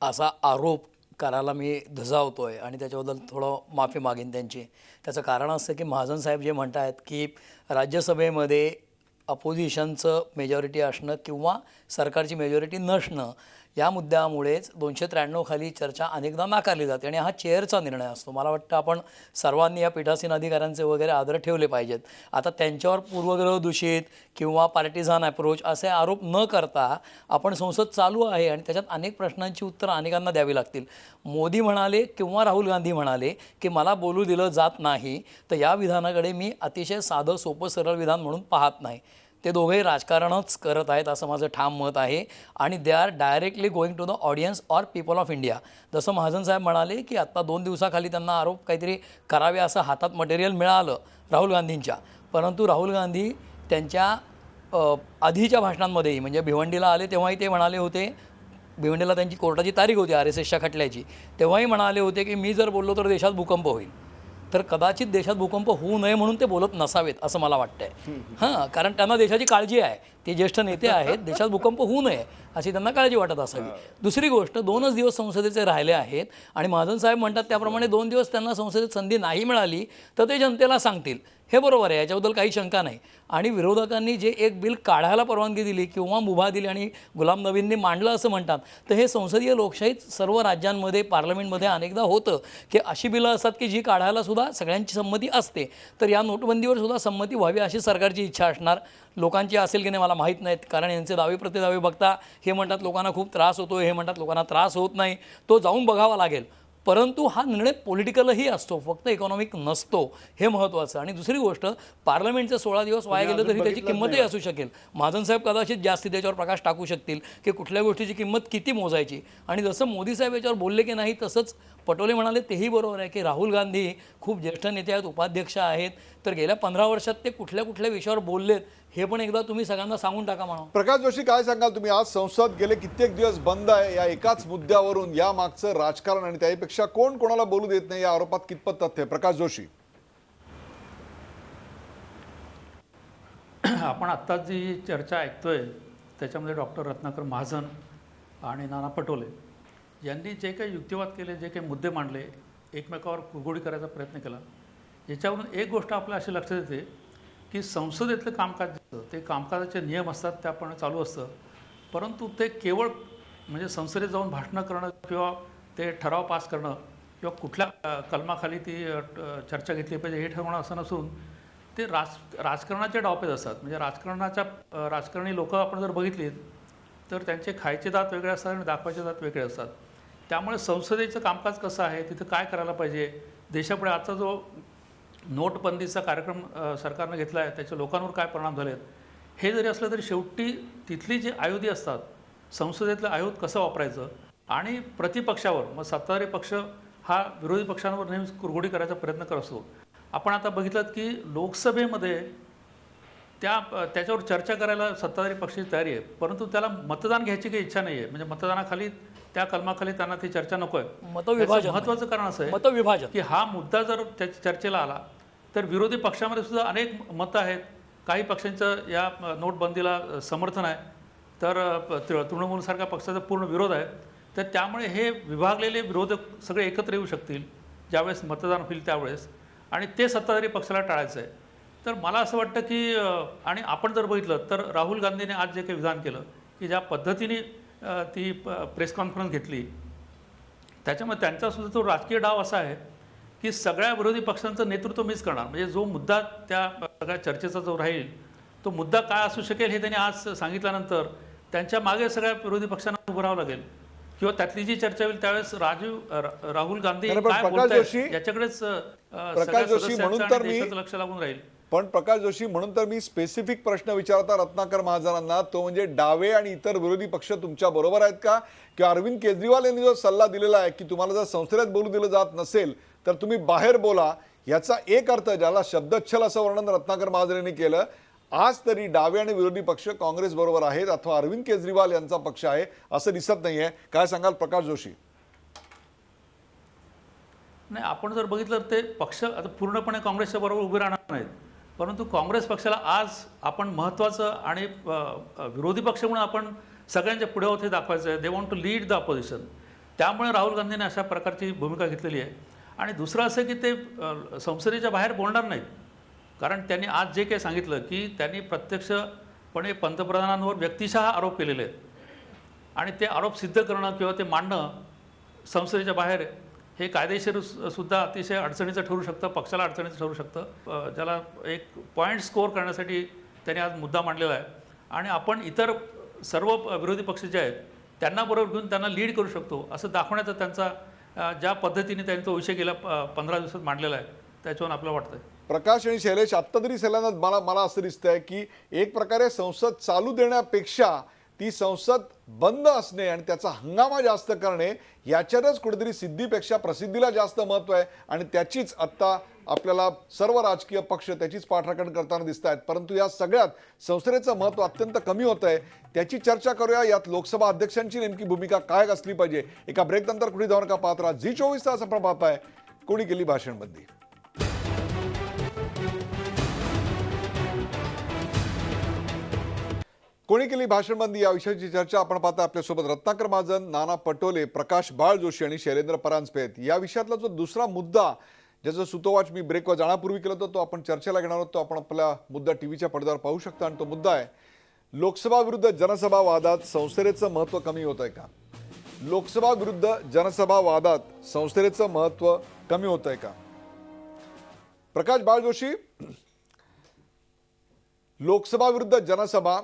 असा आरोप करायला मी धजावतोय आणि त्याच्याबद्दल थोडं माफी मागेन त्यांची. त्याचं कारण असं की महाजन साहेब जे म्हणत आहेत की राज्यसभेमध्ये अपोजिशनचं मेजॉरिटी असणं किंवा सरकारची मेजॉरिटी नसणं या मुद्द्यामुळेच 293 खाली चर्चा अनेकदा नाकारली जाते आणि हा चेअरचा निर्णय असतो. मला वाटतं आपण सर्वांनी या पीठासीन अधिकाऱ्यांचे वगैरे आदर ठेवले पाहिजेत. आता त्यांच्यावर पूर्वग्रह दूषित किंवा पार्टिझान अप्रोच असे आरोप न करता आपण संसद चालू आहे आणि त्याच्यात अनेक प्रश्नांची उत्तरं अनेकांना द्यावी लागतील. मोदी म्हणाले किंवा राहुल गांधी म्हणाले की मला बोलू दिलं जात नाही, तर या विधानाकडे मी अतिशय साधं सोपं सरळ विधान म्हणून पाहत नाही. ते दोघेही राजकारणच करत आहेत असं माझं ठाम मत आहे आणि they are directly going to the audience or people of India. जसं महाजन साहेब म्हणाले की आत्ता 2 दिवसाखाली त्यांना आरोप काहीतरी करावे असं हातात मटेरियल मिळालं राहुल गांधींच्या, परंतु राहुल गांधी त्यांच्या आधीच्या भाषणांमध्येही म्हणजे भिवंडीला आले तेव्हाही ते म्हणाले होते, भिवंडीला त्यांची कोर्टाची तारीख होती RSSच्या खटल्याची, तेव्हाही म्हणाले होते की मी जर बोललो तर देशात भूकंप होईल. तर कदाचित देशात भूकंप होऊ नये म्हणून ते बोलत नसावेत असं मला वाटतंय. हां, कारण त्यांना देशाची काळजी आहे. ते ज्येष्ठ नेते आहेत, देशात भूकंप होऊ नये अशी त्यांना काळजी वाटत असावी. दुसरी गोष्ट, 2च दिवस संसदेचे राहिले आहेत आणि महाजन साहेब म्हणतात त्याप्रमाणे 2 दिवस त्यांना संसदेत संधी नाही मिळाली तर ते जनतेला सांगतील. हे बरोबर आहे, याच्याबद्दल काही शंका नाही. आणि विरोधकांनी जे एक बिल काढायला परवानगी दिली किंवा मुभा दिली आणि गुलाम नबींनी मांडलं असं म्हणतात, तर हे संसदीय लोकशाहीत सर्व राज्यांमध्ये पार्लमेंटमध्ये अनेकदा होतं की अशी बिलं असतात की जी काढायला सुद्धा सगळ्यांची संमती असते. तर या नोटबंदीवर सुद्धा संमती व्हावी अशी सरकारची इच्छा असणार. लोकांची असेल की नाही मला माहीत नाहीत, कारण यांचे दावे प्रतिदावे बघता हे म्हणतात लोकांना खूप त्रास होतो, हे म्हणतात लोकांना त्रास होत नाही. तो जाऊन बघावा लागेल. परंतु हा निर्णय पॉलिटिकलही असतो, फक्त इकॉनॉमिक नसतो, हे महत्त्वाचं. आणि दुसरी गोष्ट, पार्लमेंटचे 16 दिवस वाया गेलं तरी त्याची किंमतही असू शकेल. महाजन साहेब कदाचित जास्ती त्याच्यावर प्रकाश टाकू शकतील की कुठल्या गोष्टीची किंमत किती मोजायची. आणि जसं मोदी साहेब याच्यावर बोलले की नाही, तसंच पटोले म्हणाले तेही बरोबर आहे की राहुल गांधी खूप ज्येष्ठ नेते आहेत, उपाध्यक्ष आहेत, तर गेल्या 15 वर्षात ते कुठल्या कुठल्या विषयावर बोललेत हे पण एकदा तुम्ही सगळ्यांना सांगून टाका म्हणा. प्रकाश जोशी, काय सांगाल तुम्ही? आज संसद गेले कित्येक दिवस बंद आहे या एकाच मुद्द्यावरून. या मागचं राजकारण आणि त्यापेक्षा कोण कोणाला बोलू देत नाही या आरोपात कितपत तथ्य आहे? प्रकाश जोशी, आपण आत्ता जी चर्चा ऐकतोय त्याच्यामध्ये डॉक्टर रत्नाकर महाजन आणि नाना पटोले यांनी जे काही युक्तिवाद केले, जे काही मुद्दे मांडले, एकमेकावर कुरघोडी करायचा प्रयत्न केला, याच्यावरून एक गोष्ट आपल्या अशी लक्षात येते की संसदेतलं कामकाज ते कामकाजाचे नियम असतात त्याप्रमाणे चालू असतं. परंतु ते केवळ म्हणजे संसदेत जाऊन भाषणं करणं किंवा ते ठराव पास करणं किंवा कुठल्या कलमाखाली ती चर्चा घेतली पाहिजे हे ठरवणं असं नसून ते राजकारणाचे डावपेच असतात. म्हणजे राजकारणी लोक आपण जर बघितली तर त्यांचे खायचे दात वेगळे असतात आणि दाखवायचे दात वेगळे असतात. त्यामुळे संसदेचं कामकाज कसं आहे, तिथं काय करायला पाहिजे, देशापुढे आजचा जो नोटबंदीचा कार्यक्रम सरकारनं घेतला आहे त्याचे लोकांवर काय परिणाम झालेत, हे जरी असलं तरी शेवटी तिथली जी आयुधी असतात, संसदेतलं आयुध कसं वापरायचं आणि प्रतिपक्षावर, मग सत्ताधारी पक्ष हा विरोधी पक्षांवर नेहमीच कुरघोडी करायचा प्रयत्न करत असतो. आपण आता बघितलं की लोकसभेमध्ये त्याच्यावर चर्चा करायला सत्ताधारी पक्षाची तयारी आहे, परंतु त्याला मतदान घ्यायची काही इच्छा नाही आहे. म्हणजे मतदानाखाली त्या कलमाखाली त्यांना ती चर्चा नको आहे. मतविभाजन महत्त्वाचं कारण असं आहे मतविभाजन की हा मुद्दा जर त्याच्या चर्चेला आला तर विरोधी पक्षामध्ये सुद्धा अनेक मतं आहेत. काही पक्षांचं या नोटबंदीला समर्थन आहे, तर तृणमूलसारख्या पक्षाचा पूर्ण विरोध आहे. तर त्यामुळे हे विभागलेले विरोधक सगळे एकत्र येऊ शकतील ज्यावेळेस मतदान होईल त्यावेळेस, आणि ते सत्ताधारी पक्षाला टाळायचं आहे. तर मला असं वाटतं की आणि आपण जर बघितलं तर राहुल गांधीने आज जे काही विधान केलं की ज्या पद्धतीने ती प्रेस कॉन्फरन्स घेतली, त्याच्यामुळे त्यांचासुद्धा तो राजकीय डाव असा आहे की सगळ्या विरोधी पक्षांचं नेतृत्व मीच करणार. म्हणजे जो मुद्दा त्या सगळ्या चर्चेचा जो राहील तो मुद्दा काय असू शकेल हे त्यांनी आज सांगितल्यानंतर त्यांच्या मागे सगळ्या विरोधी पक्षांना उभं राहावं लागेल किंवा त्यातली जी चर्चा होईल त्यावेळेस राहुल गांधी काय बोलतायत याच्याकडेच देशाचं लक्ष लागून राहील. पण प्रकाश जोशी, म्हणून तर मी स्पेसिफिक प्रश्न विचारता रत्नाकर महाजनांना, तो म्हणजे डावे आणि इतर विरोधी पक्ष तुमच्या बरोबर आहेत का? किंवा अरविंद केजरीवाल यांनी जो सल्ला दिलेला आहे की तुम्हाला जर संसदेत बोलू दिलं जात नसेल तर तुम्ही बाहेर बोला, याचा एक अर्थ ज्याला शब्दच्छल असं वर्णन रत्नाकर महाजन यांनी केलं, आज तरी डावे आणि विरोधी पक्ष काँग्रेस बरोबर आहेत अथवा अरविंद केजरीवाल यांचा पक्ष आहे असं दिसत नाहीये. काय सांगाल प्रकाश जोशी? नाही, आपण जर बघितलं तर ते पक्ष आता पूर्णपणे काँग्रेसच्या बरोबर उभे राहणार नाहीत, परंतु काँग्रेस पक्षाला आज आपण महत्त्वाचं आणि विरोधी पक्ष म्हणून आपण सगळ्यांच्या पुढे होते दाखवायचं आहे. They want to lead the opposition. त्यामुळे राहुल गांधीने अशा प्रकारची भूमिका घेतलेली आहे. आणि दुसरं असं की ते संसदेच्या बाहेर बोलणार नाहीत, कारण त्यांनी आज जे काही सांगितलं की त्यांनी प्रत्यक्षपणे पंतप्रधानांवर व्यक्तिशः आरोप केलेले आहेत आणि ते आरोप सिद्ध करणं किंवा ते मांडणं संसदेच्या बाहेर हे कायदेशीर सुद्धा अतिशय अडचणीचं ठरू शकतं, पक्षाला अडचणीचं ठरू शकतं. ज्याला एक पॉईंट स्कोअर करण्यासाठी त्यांनी आज मुद्दा मांडलेला आहे. आणि आपण इतर सर्व विरोधी पक्ष जे आहेत त्यांना बरोबर घेऊन त्यांना लीड करू शकतो असं दाखवण्याचा त्यांचा ज्या पद्धतीने त्यांनी तो विषय गेल्या 15 दिवसात मांडलेला आहे त्याच्यावरून आपल्याला वाटतंय. प्रकाश आणि शैलेश, आत्ता तरी सैलाना मला असं दिसतंय की एक प्रकारे संसद चालू देण्यापेक्षा ती संसद बंद असणे आणि त्याचा हंगामा जास्त करणे याच्यातच कुठेतरी सिद्धीपेक्षा प्रसिद्धीला जास्त महत्त्व आहे आणि त्याचीच आत्ता आपल्याला सर्व राजकीय पक्ष त्याचीच पाठराखण करताना दिसत आहेत. परंतु या सगळ्यात संसदेचं महत्त्व अत्यंत कमी होत आहे. त्याची चर्चा करूया. यात लोकसभा अध्यक्षांची नेमकी भूमिका काय असली पाहिजे. एका ब्रेक नंतर कुठे जाऊन का पाहत राहा. झी24 तास आपण पाहताय. कोणी केली भाषणबंदी. कोणी केली भाषणबंदी या विषयाची चर्चा आपण पाहता. आपल्यासोबत रत्नाकर महाजन, नाना पटोले, प्रकाश बाळ जोशी आणि शैलेंद्र परांजपे आहेत. या विषयातला जो दुसरा मुद्दा ज्याचा सुतोवाच मी ब्रेकवर जाण्यापूर्वी केला होता तो आपण चर्चेला घेणार आहोत. तो आपण आपला मुद्दा टीव्हीच्या पडद्यावर पाहू शकता आणि तो मुद्दा आहे लोकसभा विरुद्ध जनसभा वादात संसदेचं महत्त्व कमी होत आहे का? लोकसभा विरुद्ध जनसभा वादात संसदेचं महत्त्व कमी होत आहे का? प्रकाश बाळ जोशी, लोकसभा विरुद्ध जनसभा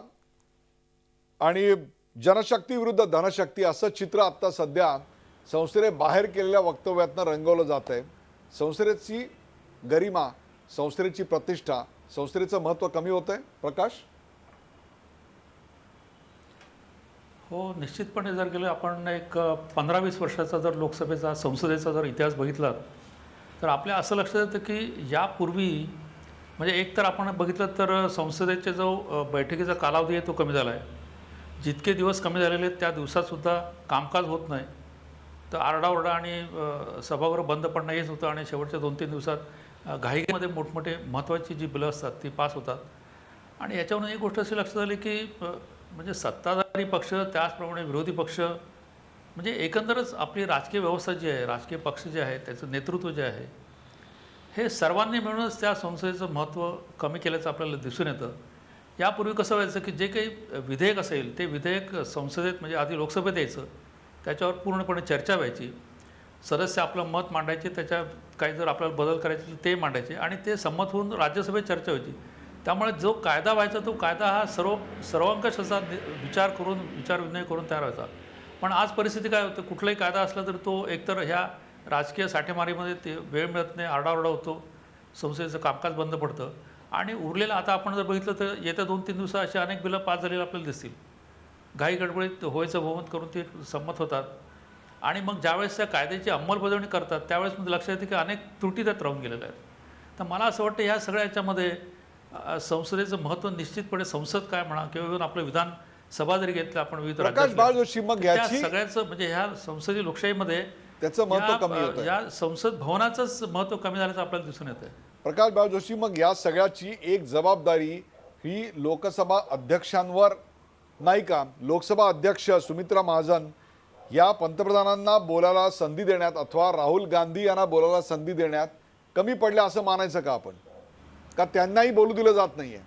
आणि जनशक्ती विरुद्ध धनशक्ती असं चित्र आता सध्या संसदेबाहेर केलेल्या वक्तव्यातनं रंगवलं जात आहे. संसदेची गरिमा, संसदेची प्रतिष्ठा, संसदेचं महत्त्व कमी होत आहे. प्रकाश? हो, निश्चितपणे जर गेलं आपण एक 15-20 वर्षाचा जर लोकसभेचा संसदेचा जर इतिहास बघितला तर आपल्या असं लक्षात येतं की यापूर्वी म्हणजे एक तर आपण बघितलं तर संसदेचे जो बैठकीचा कालावधी आहे तो कमी झाला आहे. जितके दिवस कमी झालेले आहेत त्या दिवसातसुद्धा कामकाज होत नाही, तर आरडाओरडा आणि सभागृह बंद पडणं हेच होतं आणि शेवटच्या 2-3 दिवसात घाईमध्ये मोठमोठे महत्त्वाची जी बिलं असतात ती पास होतात. आणि याच्यावरून एक गोष्ट अशी लक्षात आली की म्हणजे सत्ताधारी पक्ष त्याचप्रमाणे विरोधी पक्ष म्हणजे एकंदरच आपली राजकीय व्यवस्था जी आहे, राजकीय पक्ष जे आहे, त्याचं नेतृत्व जे आहे, हे सर्वांनी मिळूनच त्या संसदेचं महत्त्व कमी केल्याचं आपल्याला दिसून येतं. यापूर्वी कसं व्हायचं की जे काही विधेयक असेल ते विधेयक संसदेत म्हणजे आधी लोकसभेत यायचं, त्याच्यावर पूर्णपणे चर्चा व्हायची, सदस्य आपलं मत मांडायचे, त्याच्या काही जर आपल्याला बदल करायचे ते मांडायचे आणि ते संमत होऊन राज्यसभेत चर्चा व्हायची. त्यामुळे जो कायदा व्हायचा तो कायदा हा सर्वंकष असा विचारविनिमय करून तयार व्हायचा. पण आज परिस्थिती काय होतं, कुठलाही कायदा असला तर तो एकतर ह्या राजकीय साठेमारीमध्ये ते वेळ मिळत नाही, आरडाओरडा होतो, संसदेचं कामकाज बंद पडतं आणि उरलेलं आता आपण जर बघितलं तर येत्या 2-3 दिवसात अशी अनेक बिलं पास झालेली आपल्याला दिसतील. घाई गडबडीत होयचं बहुमत करून ते संमत होतात आणि मग ज्यावेळेस त्या कायद्याची अंमलबजावणी करतात त्यावेळेस मध्ये लक्षात येते की अनेक त्रुटी त्यात राहून गेलेल्या आहेत. तर मला असं वाटतं ह्या सगळ्या याच्यामध्ये संसदेचं महत्त्व निश्चितपणे संसद काय म्हणा किंवा इव्हन आपलं विधानसभा जरी घेतलं आपण विविध प्रकाश बाळ जोशी, मग त्या याची सगळ्याचं म्हणजे ह्या संसदीय लोकशाहीमध्ये त्याचं महत्त्व कमी होतं. या संसद भवनाचंच महत्त्व कमी झाल्याचं आपल्याला दिसून येतं. प्रकाश बाळ जोशी, मग या सगळ्याची एक जबाबदारी ही लोकसभा अध्यक्षांवर नाही का? लोकसभा अध्यक्ष सुमित्रा महाजन या पंतप्रधानांना बोलायला संधी देण्यात अथवा राहुल गांधी यांना बोलायला संधी देण्यात कमी पडल्या असं मानायचं का आपण? का त्यांनाही बोलू दिलं जात नाहीये?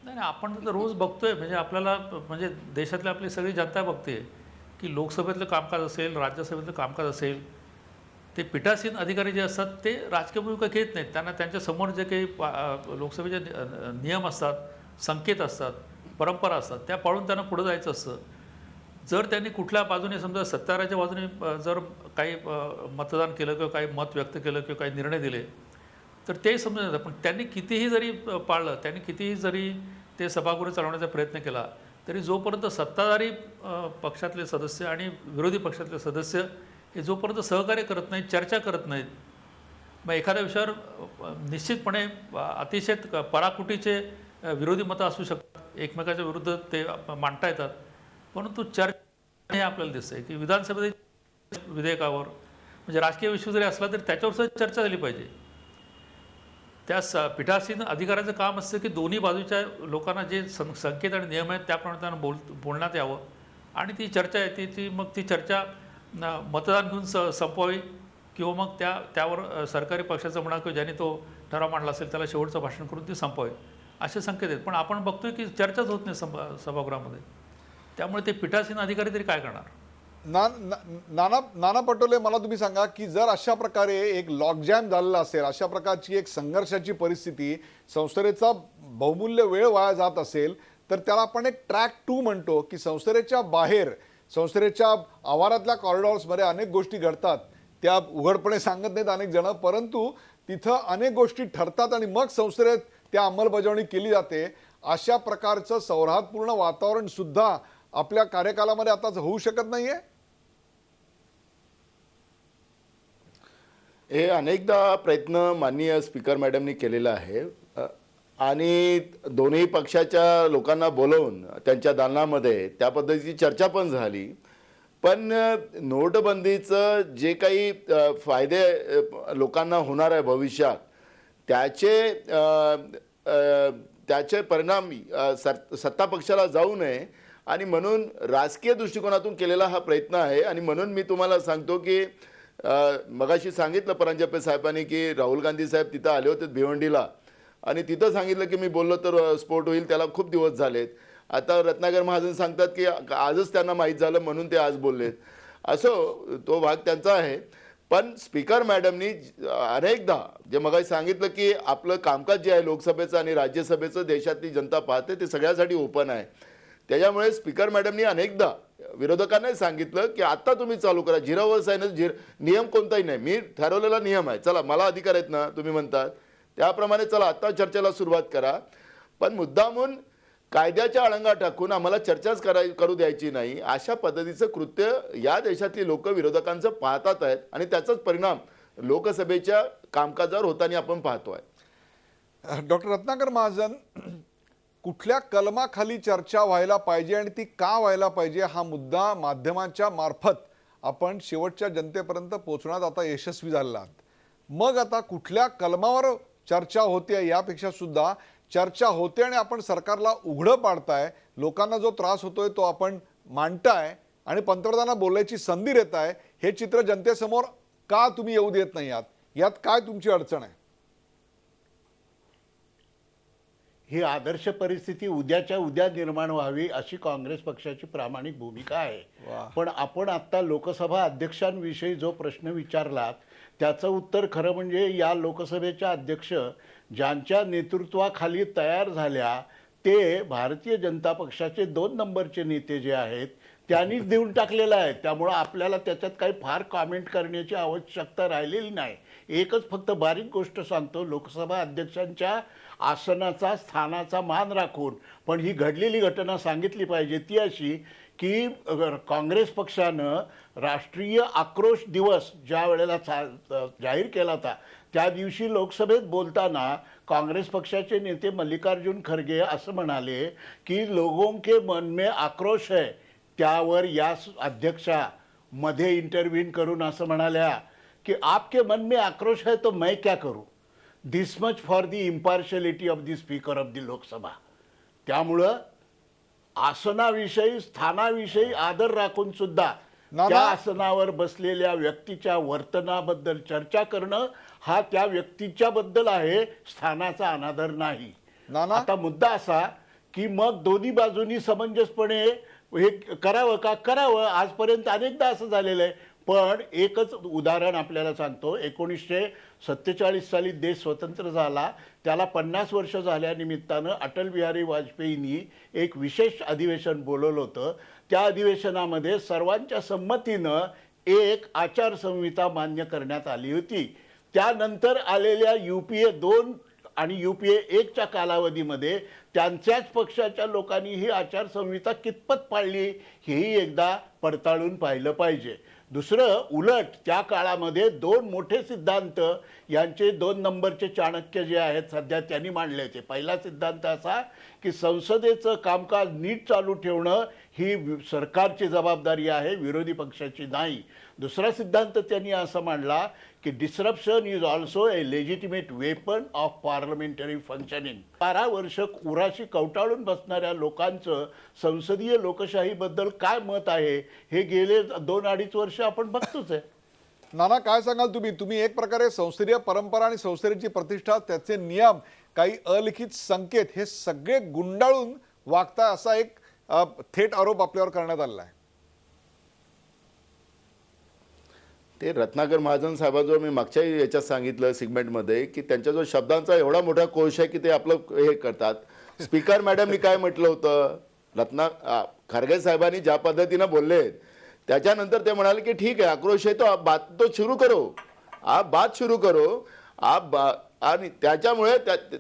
नाही, आपण तर रोज बघतोय म्हणजे आपल्याला म्हणजे देशातली आपली सगळी जनता बघते की लोकसभेतलं कामकाज असेल, राज्यसभेतलं कामकाज असेल, ते पीठासीन अधिकारी जे असतात ते राजकीय भूमिका घेत नाहीत. त्यांना त्यांच्या समोर जे काही लोकसभेचे नियम असतात, संकेत असतात, परंपरा असतात त्या पाळून त्यांना पुढे जायचं असतं. जर त्यांनी कुठल्या बाजूने समजा सत्ताधाऱ्याच्या बाजूने जर काही मतदान केलं किंवा काही मत व्यक्त केलं किंवा काही निर्णय दिले तर ते समजून येतं. पण त्यांनी कितीही जरी पाळलं, त्यांनी कितीही जरी ते सभागृह चालवण्याचा प्रयत्न केला तरी जोपर्यंत सत्ताधारी पक्षातले सदस्य आणि विरोधी पक्षातले सदस्य हे जोपर्यंत सहकार्य करत नाहीत, चर्चा करत नाहीत, मग एखाद्या विषयावर निश्चितपणे अतिशय पराकुटीचे विरोधी मतं असू शकतात, एकमेकाच्या विरुद्ध ते मांडता येतात, परंतु चर्चा हे आपल्याला दिसतंय की विधानसभेत विधेयकावर म्हणजे राजकीय विषय जरी असला तरी त्याच्यावर सुद्धा चर्चा झाली पाहिजे. त्या पीठासीन अधिकाऱ्याचं काम असतं की दोन्ही बाजूच्या लोकांना जे संकेत आणि नियम आहेत त्याप्रमाणे त्यांना बोलण्यात यावं आणि ती चर्चा आहे ती मग ती चर्चा मतदान घेऊन संपवावी किंवा मग त्यावर सरकारी पक्षाचं म्हणा किंवा ज्यांनी तो ठराव मांडला असेल त्याला शेवटचं भाषण करून ती संपवावी असे संकेत आहेत. पण आपण बघतोय की चर्चाच होत नाही सभागृहामध्ये. त्यामुळे ते पीठासीन अधिकारी तरी काय करणार? नाना पटोले, मला तुम्ही सांगा की जर अशा प्रकारे एक लॉकजॅम झालेला असेल, अशा प्रकारची एक संघर्षाची परिस्थिती, संसदेचा बहुमूल्य वेळ वाया जात असेल तर त्याला आपण एक ट्रॅक 2 म्हणतो की संसदेच्या बाहेर, संसदेच्या आवारातल्या कॉरिडॉर्समध्ये अनेक गोष्टी घडतात, त्या उघडपणे सांगत नाहीत अनेक जण, परंतु तिथं अनेक गोष्टी ठरतात आणि मग संसदेत त्या अंमलबजावणी केली जाते. अशा प्रकारचं सौहार्दपूर्ण वातावरण सुद्धा आपल्या कार्यकालामध्ये आता होऊ शकत नाहीये. हे अनेकदा प्रयत्न माननीय स्पीकर मॅडमनी केलेला आहे आणि दोन्ही पक्षाच्या लोकांना बोलवून त्यांच्या दालनामध्ये त्या पद्धतीची चर्चा पण झाली. पण नोटबंदीचं जे काही फायदे लोकांना होणार आहे भविष्यात त्याचे त्याचे परिणाम सत्ता पक्षाला जाऊ नये आणि म्हणून राजकीय दृष्टिकोनातून केलेला हा प्रयत्न आहे. आणि म्हणून मी तुम्हाला सांगतो की मगाशी सांगितलं परांजपे साहेबांनी की राहुल गांधी साहेब तिथं आले होते भिवंडीला आणि तिथं सांगितलं की मी बोललो तर स्फोट होईल, त्याला खूप दिवस झालेत. आता रत्नाकर महाजन सांगतात की आजच त्यांना माहीत झालं म्हणून ते आज बोललेत. असो तो भाग त्यांचा आहे. पण स्पीकर मॅडमनी अनेकदा जे मगाशी सांगितलं की आपलं कामकाज जे आहे लोकसभेचं आणि राज्यसभेचं देशातली जनता पाहते ते सगळ्यासाठी ओपन आहे. त्याच्यामुळे स्पीकर मॅडमनी अनेकदा विरोधकांनाही सांगितलं की आता तुम्ही चालू करा, झिरोवर सायन्स नियम कोणताही नाही, मी ठरवलेला नियम आहे, चला मला अधिकार आहेत ना तुम्ही म्हणतात त्याप्रमाणे चला आता चर्चेला सुरुवात करा. पण मुद्दामून कायद्याच्या आळंगा टाकून आम्हाला चर्चाच करू द्यायची नाही, अशा पद्धतीचं कृत्य या देशातली लोक विरोधकांचं पाहतात आहेत आणि त्याचाच परिणाम लोकसभेच्या कामकाजावर होताना आपण पाहतोय. डॉक्टर रत्नाकर महाजन, कुठल्या कलमाखाली चर्चा व्हायला पाहिजे आणि ती का व्हायला पाहिजे हा मुद्दा माध्यमांच्या मार्फत आपण शेवटच्या जनतेपर्यंत पोहोचण्यात आता यशस्वी झालेला आहात. मग आता कुठल्या कलमावर चर्चा होते यापेक्षा सुद्धा चर्चा होते आणि आपण सरकारला उघडं पाडताय, लोकांना जो त्रास होतोय तो आपण मांडताय आणि पंतप्रधानांना बोलायची संधी देताय, हे चित्र जनतेसमोर का तुम्ही येऊ देत नाही आहात? यात काय तुमची अडचण आहे? ही आदर्श परिस्थिती उद्याच्या उद्या निर्माण व्हावी अशी काँग्रेस पक्षाची प्रामाणिक भूमिका आहे. पण आपण आता लोकसभा अध्यक्षांविषयी जो प्रश्न विचारलात त्याचं उत्तर खरं म्हणजे या लोकसभेच्या अध्यक्ष ज्यांच्या नेतृत्वाखाली तयार झाल्या ते भारतीय जनता पक्षाचे 2 नंबरचे नेते जे आहेत त्यांनीच देऊन टाकलेलं आहे. त्यामुळं आपल्याला त्याच्यात काही फार कॉमेंट करण्याची आवश्यकता राहिलेली नाही. एकच फक्त बारीक गोष्ट सांगतो, लोकसभा अध्यक्षांच्या आसनाचा स्थानाचा मान राखून पण ही घडलेली घटना सांगितली पाहिजे. ती अशी की काँग्रेस पक्षानं राष्ट्रीय आक्रोश दिवस ज्या वेळेला जाहीर केला होता त्या दिवशी लोकसभेत बोलताना काँग्रेस पक्षाचे नेते मल्लिकार्जुन खरगे असं म्हणाले की लोगों के मन में आक्रोश है, त्यावर या अध्यक्षा मध्ये इंटरव्हीन करून असं म्हणाल्या की आपके मन में आक्रोश है तो मैं क्या करूं, this much for the impartiality of the speaker of the Lok Sabha. त्यामुळं आसनाविषयी स्थानाविषयी आदर राखून सुद्धा त्या आसनावर बसलेल्या व्यक्तीच्या वर्तनाबद्दल चर्चा करणं हा त्या व्यक्तीच्या बद्दल आहे, स्थानाचा अनादर नाही. आता मुद्दा असा की मग दोन्ही बाजूंनी समंजसपणे हे करावं का करावं. आजपर्यंत अनेकदा असं झालेलं आहे. पण एकच उदाहरण आपल्याला सांगतो, 1947 साली देश स्वतंत्र झाला, त्याला 50 वर्ष झाल्यानिमित्तानं अटल बिहारी वाजपेयींनी एक विशेष अधिवेशन बोलवलं होतं. त्या अधिवेशनामध्ये सर्वांच्या संमतीनं एक आचारसंहिता मान्य करण्यात आली होती. त्यानंतर आलेल्या UPA 2 आणि UPA 1च्या कालावधीमध्ये त्यांच्याच पक्षाच्या लोकांनी ही आचारसंहिता कितपत पाळली हेही एकदा पडताळून पाहिलं पाहिजे. दुसरं, उलट त्या काळामध्ये 2 मोठे सिद्धांत यांचे 2 नंबरचे चाणक्य जे आहेत सध्या त्यांनी मांडले होते. पहिला सिद्धांत असा की संसदेचं कामकाज नीट चालू ठेवणं ही सरकारची जबाबदारी आहे, विरोधी पक्षाची नाही. दुसरा सिद्धांत त्यांनी असा मांडला की disruption is also a legitimate weapon of parliamentary functioning. 12 वर्ष उराशी कवटाळून बसणाऱ्या लोकांचं संसदीय लोकशाहीबद्दल काय मत आहे हे गेले 2-2.5 वर्ष आपण बघतोच आहे. नाना, काय सांगाल तुम्ही एक प्रकारे संसदीय परंपरा आणि संसदेची प्रतिष्ठा, त्याचे नियम, काही अलिखित संकेत हे सगळे गुंडाळून वागताय असा एक थेट आरोप आपल्यावर करण्यात आलेला आहे. ते रत्नाकर महाजन साहेबांजवळ मी मागच्या याच्यात सांगितलं सेगमेंटमध्ये की त्यांच्याजवळ शब्दांचा एवढा मोठा कोश आहे की ते आपलं हे करतात. स्पीकर मॅडमनी काय म्हटलं होतं, खरगे साहेबांनी ज्या पद्धतीनं बोलले त्याच्यानंतर ते म्हणाले की ठीक आहे आक्रोश आहे तो बात तो सुरू करो, आप बात सुरू करो, आप आणि त्याच्यामुळे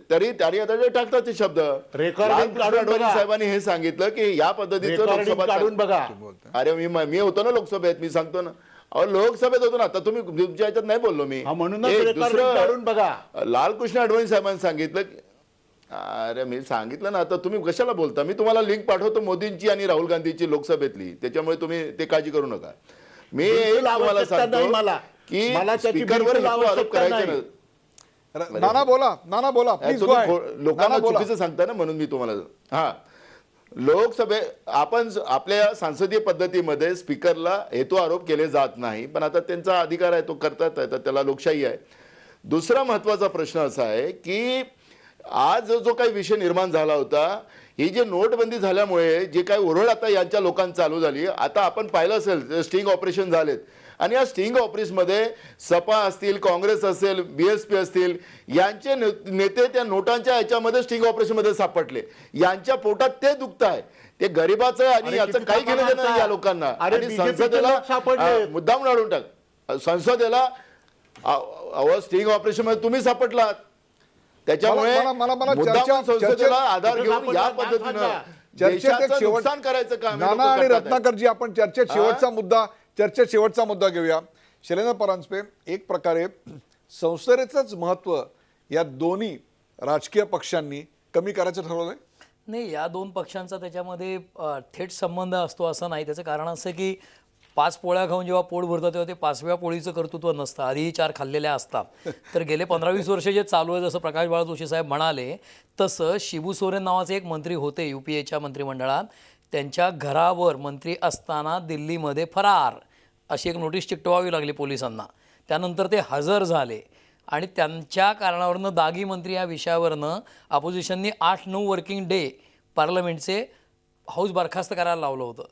तरी आता जे टाकतात ते शब्द साहेबांनी हे सांगितलं की या पद्धतीचं लोकसभा काढून बघा. अरे मी होतो ना लोकसभेत, मी सांगतो ना, अहो लोकसभेत होतो ना. आता तुम्ही तुमच्या ह्याच्यात नाही बोललो मी. काढून बघा. लालकृष्ण अडवाणी साहेबांनी सांगितलं, अरे मी सांगितलं ना, आता तुम्ही कशाला बोलता. मी तुम्हाला लिंक पाठवतो मोदींची आणि राहुल गांधीची लोकसभेतली, त्याच्यामुळे तुम्ही ते काळजी करू नका. मी तुम्हाला सांगतो की स्पीकरवर आरोप करायचे ना. नाना बोला, नाना बोला, प्लीज गो अहेड. लोकांना नाना बोला. चुकीचं सांगता ना, म्हणून मी तुम्हाला हा लोकसभे आपण आपल्या संसदीय पद्धतीमध्ये स्पीकरला हेतू आरोप केले जात नाही, पण आता त्यांचा अधिकार आहे, तो करतात, तर त्याला लोकशाही आहे. दुसरा महत्वाचा प्रश्न असा आहे की आज जो काही विषय निर्माण झाला होता, ही जे नोटबंदी झाल्यामुळे जे काही ओरड आता यांच्या लोकांना चालू झाली, आता आपण पाहिलं असेल स्टिंग ऑपरेशन झालेत, आणि या स्टिंग ऑपरेशनमध्ये सपा असतील, काँग्रेस असेल, BSP असतील, यांचे नेते त्या नोटांच्या ह्याच्यामध्ये स्टिंग ऑपरेशनमध्ये सापडले. यांच्या पोटात ते दुखत आहे, ते गरीबाचं आणि याचं काही घेणं देणं नाही या लोकांना. आणि संसदेला मुद्दाम लाडून टाक, संसदेला स्टिंग ऑपरेशन मध्ये तुम्ही सापडलात, त्याच्यामुळे मुद्दाम संसदेला आधार घेऊन या पद्धतीनं देशाचं नुकसान करायचं काम नाना आणि रत्नाकरजी, आपण चर्चेत शेवटचा मुद्दा घेऊया. शैलेंद्र परांजपे, एक प्रकारे संसदेचंच महत्व या दोन्ही राजकीय पक्षांनी कमी करायचं ठरवलंय. नाही, या दोन पक्षांचा त्याच्यामध्ये थेट संबंध असतो असं नाही. त्याचं कारण असं की 5 पोळ्या खाऊन जेव्हा पोट भरतं तेव्हा ते 5व्या पोळीचं कर्तृत्व नसतं, आधीही 4 खाल्लेल्या असतात. तर गेले 15-20 वर्ष जे चालू आहे, जसं प्रकाश बाळ जोशी साहेब म्हणाले तसं शिबू सोरेन नावाचे एक मंत्री होते UPAच्या मंत्रिमंडळात, त्यांच्या घरावर मंत्री असताना दिल्लीमध्ये फरार अशी एक नोटीस चिकटवावी लागली पोलिसांना. त्यानंतर ते हजर झाले आणि त्यांच्या कारणावरनं दागी मंत्री या विषयावरनं अपोजिशननी 8-9 वर्किंग डे पार्लमेंटचे हाऊस बरखास्त करायला लावलं होतं.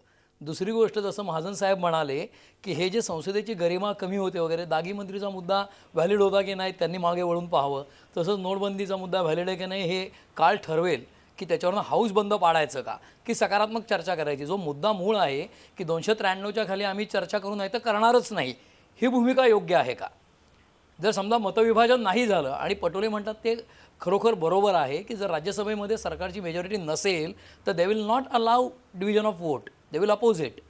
दुसरी गोष्ट, जसं महाजन साहेब म्हणाले की हे जे संसदेची गरिमा कमी होते वगैरे, दागी मंत्रीचा मुद्दा व्हॅलिड होता की नाही त्यांनी मागे वळून पाहावं. तसंच नोटबंदीचा मुद्दा व्हॅलिड आहे की नाही हे काळ ठरवेल की त्याच्यावरनं हाऊस बंद पाडायचं का, की सकारात्मक चर्चा करायची. जो मुद्दा मूळ आहे की 293च्या खाली आम्ही चर्चा करू नाही तर करणारच नाही, ही भूमिका योग्य आहे का? जर समजा मतविभाजन नाही झालं, आणि पटोले म्हणतात ते खरोखर बरोबर आहे की जर राज्यसभेमध्ये सरकारची मेजॉरिटी नसेल तर they will not allow division of vote, they will oppose it.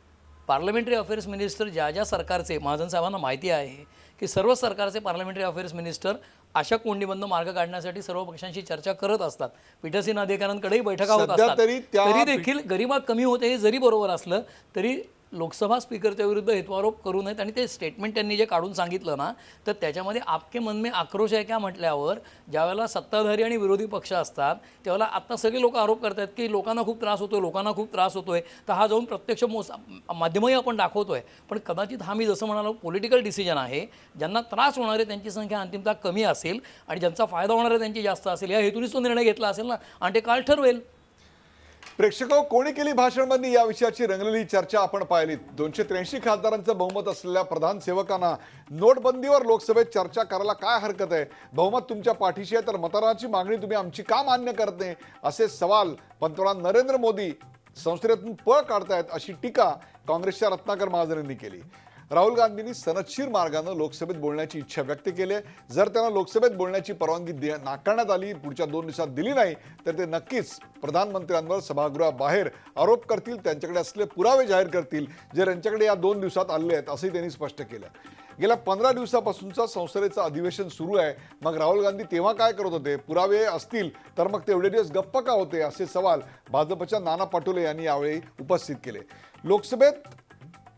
Parliamentary affairs minister ज्या सरकारचे, महाजन साहेबांना माहिती आहे की सर्व सरकारचे पार्लमेंटरी अफेअर्स मिनिस्टर अशा कोंडीबंद मार्ग काढण्यासाठी सर्व पक्षांशी चर्चा करत असतात. पीठासीन अधिकाऱ्यांकडेही बैठका होत असतात. तरी देखील गरिमा कमी होते हे जरी बरोबर असलं तरी लोकसभा स्पीकरच्या विरुद्ध हेतुआरोप करू नयेत. आणि ते स्टेटमेंट त्यांनी जे काढून सांगितलं ना, तर त्याच्यामध्ये आपके मन में आक्रोश आहे का म्हटल्यावर ज्यावेळेला सत्ताधारी आणि विरोधी पक्ष असतात त्यावेळेला आता सगळे लोक आरोप करतात की लोकांना खूप त्रास होतोय, तर हा जाऊन प्रत्यक्ष माध्यमही आपण दाखवतोय. पण कदाचित हा, मी जसं म्हणालो, पॉलिटिकल डिसिजन आहे. ज्यांना त्रास होणार आहे त्यांची संख्या अंतिमतः कमी असेल आणि ज्यांचा फायदा होणार आहे त्यांची जास्त असेल, या हेतूनेच तो निर्णय घेतला असेल ना, आणि ते काळ ठरवेल. प्रेक्षको, कोणी केली भाषणबंदी या विषयाची रंगलेली चर्चा आपण पाहिली. 283 खासदारांचं बहुमत असलेल्या प्रधान सेवकांना नोटबंदीवर लोकसभेत चर्चा करायला काय हरकत आहे? बहुमत तुमच्या पाठीशी आहे तर मतदाराची मागणी तुम्ही आमची का मान्य करत नाही, असे सवाल पंतप्रधान नरेंद्र मोदी संसदेतून पळ काढतायत, अशी टीका काँग्रेसच्या रत्नाकर महाजन यांनी केली. राहुल गांधींनी सनदशीर मार्गानं लोकसभेत बोलण्याची इच्छा व्यक्त केली आहे. जर त्यांना लोकसभेत बोलण्याची परवानगी नाकारण्यात आली, पुढच्या 2 दिवसात दिली नाही, तर ते नक्कीच प्रधानमंत्र्यांवर सभागृहाबाहेर आरोप करतील, त्यांच्याकडे असलेले पुरावे जाहीर करतील, जे त्यांच्याकडे या 2 दिवसात आले आहेत, असंही त्यांनी स्पष्ट केलं. गेल्या 15 दिवसापासूनचा संसदेचं अधिवेशन सुरू आहे. मग राहुल गांधी तेव्हा काय करत होते? पुरावे असतील तर मग ते एवढे दिवस गप्प का होते, असे सवाल भाजपच्या नाना पटोले यांनी यावेळी उपस्थित केले. लोकसभेत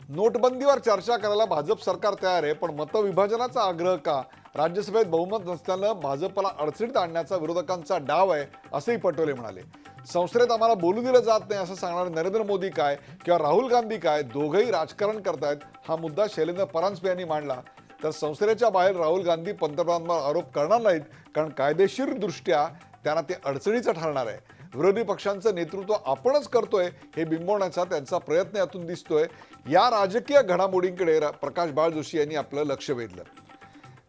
नोटबंदीवर चर्चा करायला भाजप सरकार तयार आहे, पण मतविभाजनाचा आग्रह का? राज्यसभेत बहुमत नसल्यानं भाजपला अडचणीत आणण्याचा विरोधकांचा डाव आहे, असंही पटोले म्हणाले. संसदेत आम्हाला बोलू दिलं जात नाही असं सांगणारे नरेंद्र मोदी काय किंवा राहुल गांधी काय, दोघंही राजकारण करतायत, हा मुद्दा शैलेंद्र परांजपे यांनी मांडला. तर संसदेच्या बाहेर राहुल गांधी पंतप्रधानांवर आरोप करणार नाहीत, कारण कायदेशीर दृष्ट्या त्यांना ते अडचणीचं ठरणार आहे. विरोधी पक्षांचं नेतृत्व आपणच करतोय हे बिंबवण्याचा त्यांचा प्रयत्न यातून दिसतोय. या राजकीय घडामोडींकडे प्रकाश बाळ जोशी यांनी आपलं लक्ष वेधलं.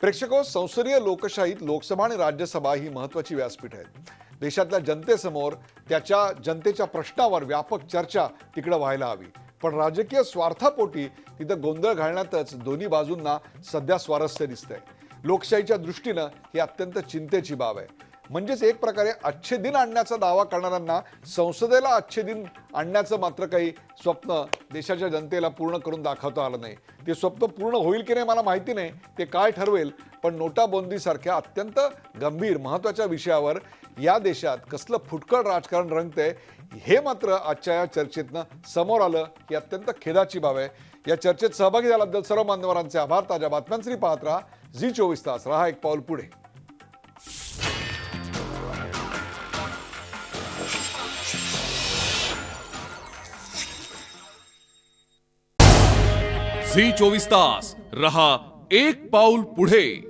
प्रेक्षको, संसदीय लोकशाहीत लोकसभा आणि राज्यसभा ही महत्वाची व्यासपीठ आहेत. देशातल्या जनतेसमोर जनतेच्या प्रश्नावर व्यापक चर्चा तिकडे व्हायला हवी, पण राजकीय स्वार्थापोटी तिथं गोंधळ घालण्यातच दोन्ही बाजूंना सध्या स्वारस्य दिसतंय. लोकशाहीच्या दृष्टीनं ही अत्यंत चिंतेची बाब आहे. म्हणजेच एक प्रकारे अच्छे दिन आणण्याचा दावा करणाऱ्यांना संसदेला अच्छे दिन आणण्याचं मात्र काही स्वप्न देशाच्या जनतेला पूर्ण करून दाखवता आलं नाही. ते स्वप्न पूर्ण होईल की नाही मला माहिती नाही, ते काय ठरवेल. पण नोटाबंदीसारख्या अत्यंत गंभीर महत्त्वाच्या विषयावर या देशात कसलं फुटकळ राजकारण रंगतंय हे मात्र आजच्या या चर्चेतनं समोर आलं. ही अत्यंत खेदाची बाब आहे. या चर्चेत सहभागी झाल्याबद्दल सर्व मान्यवरांचे आभार. ताज्या बातम्यांसाठी पाहत राहा झी 24 तास. रहा एक पाऊल पुढे. झी 24 तास रहा एक पाऊल पुढे.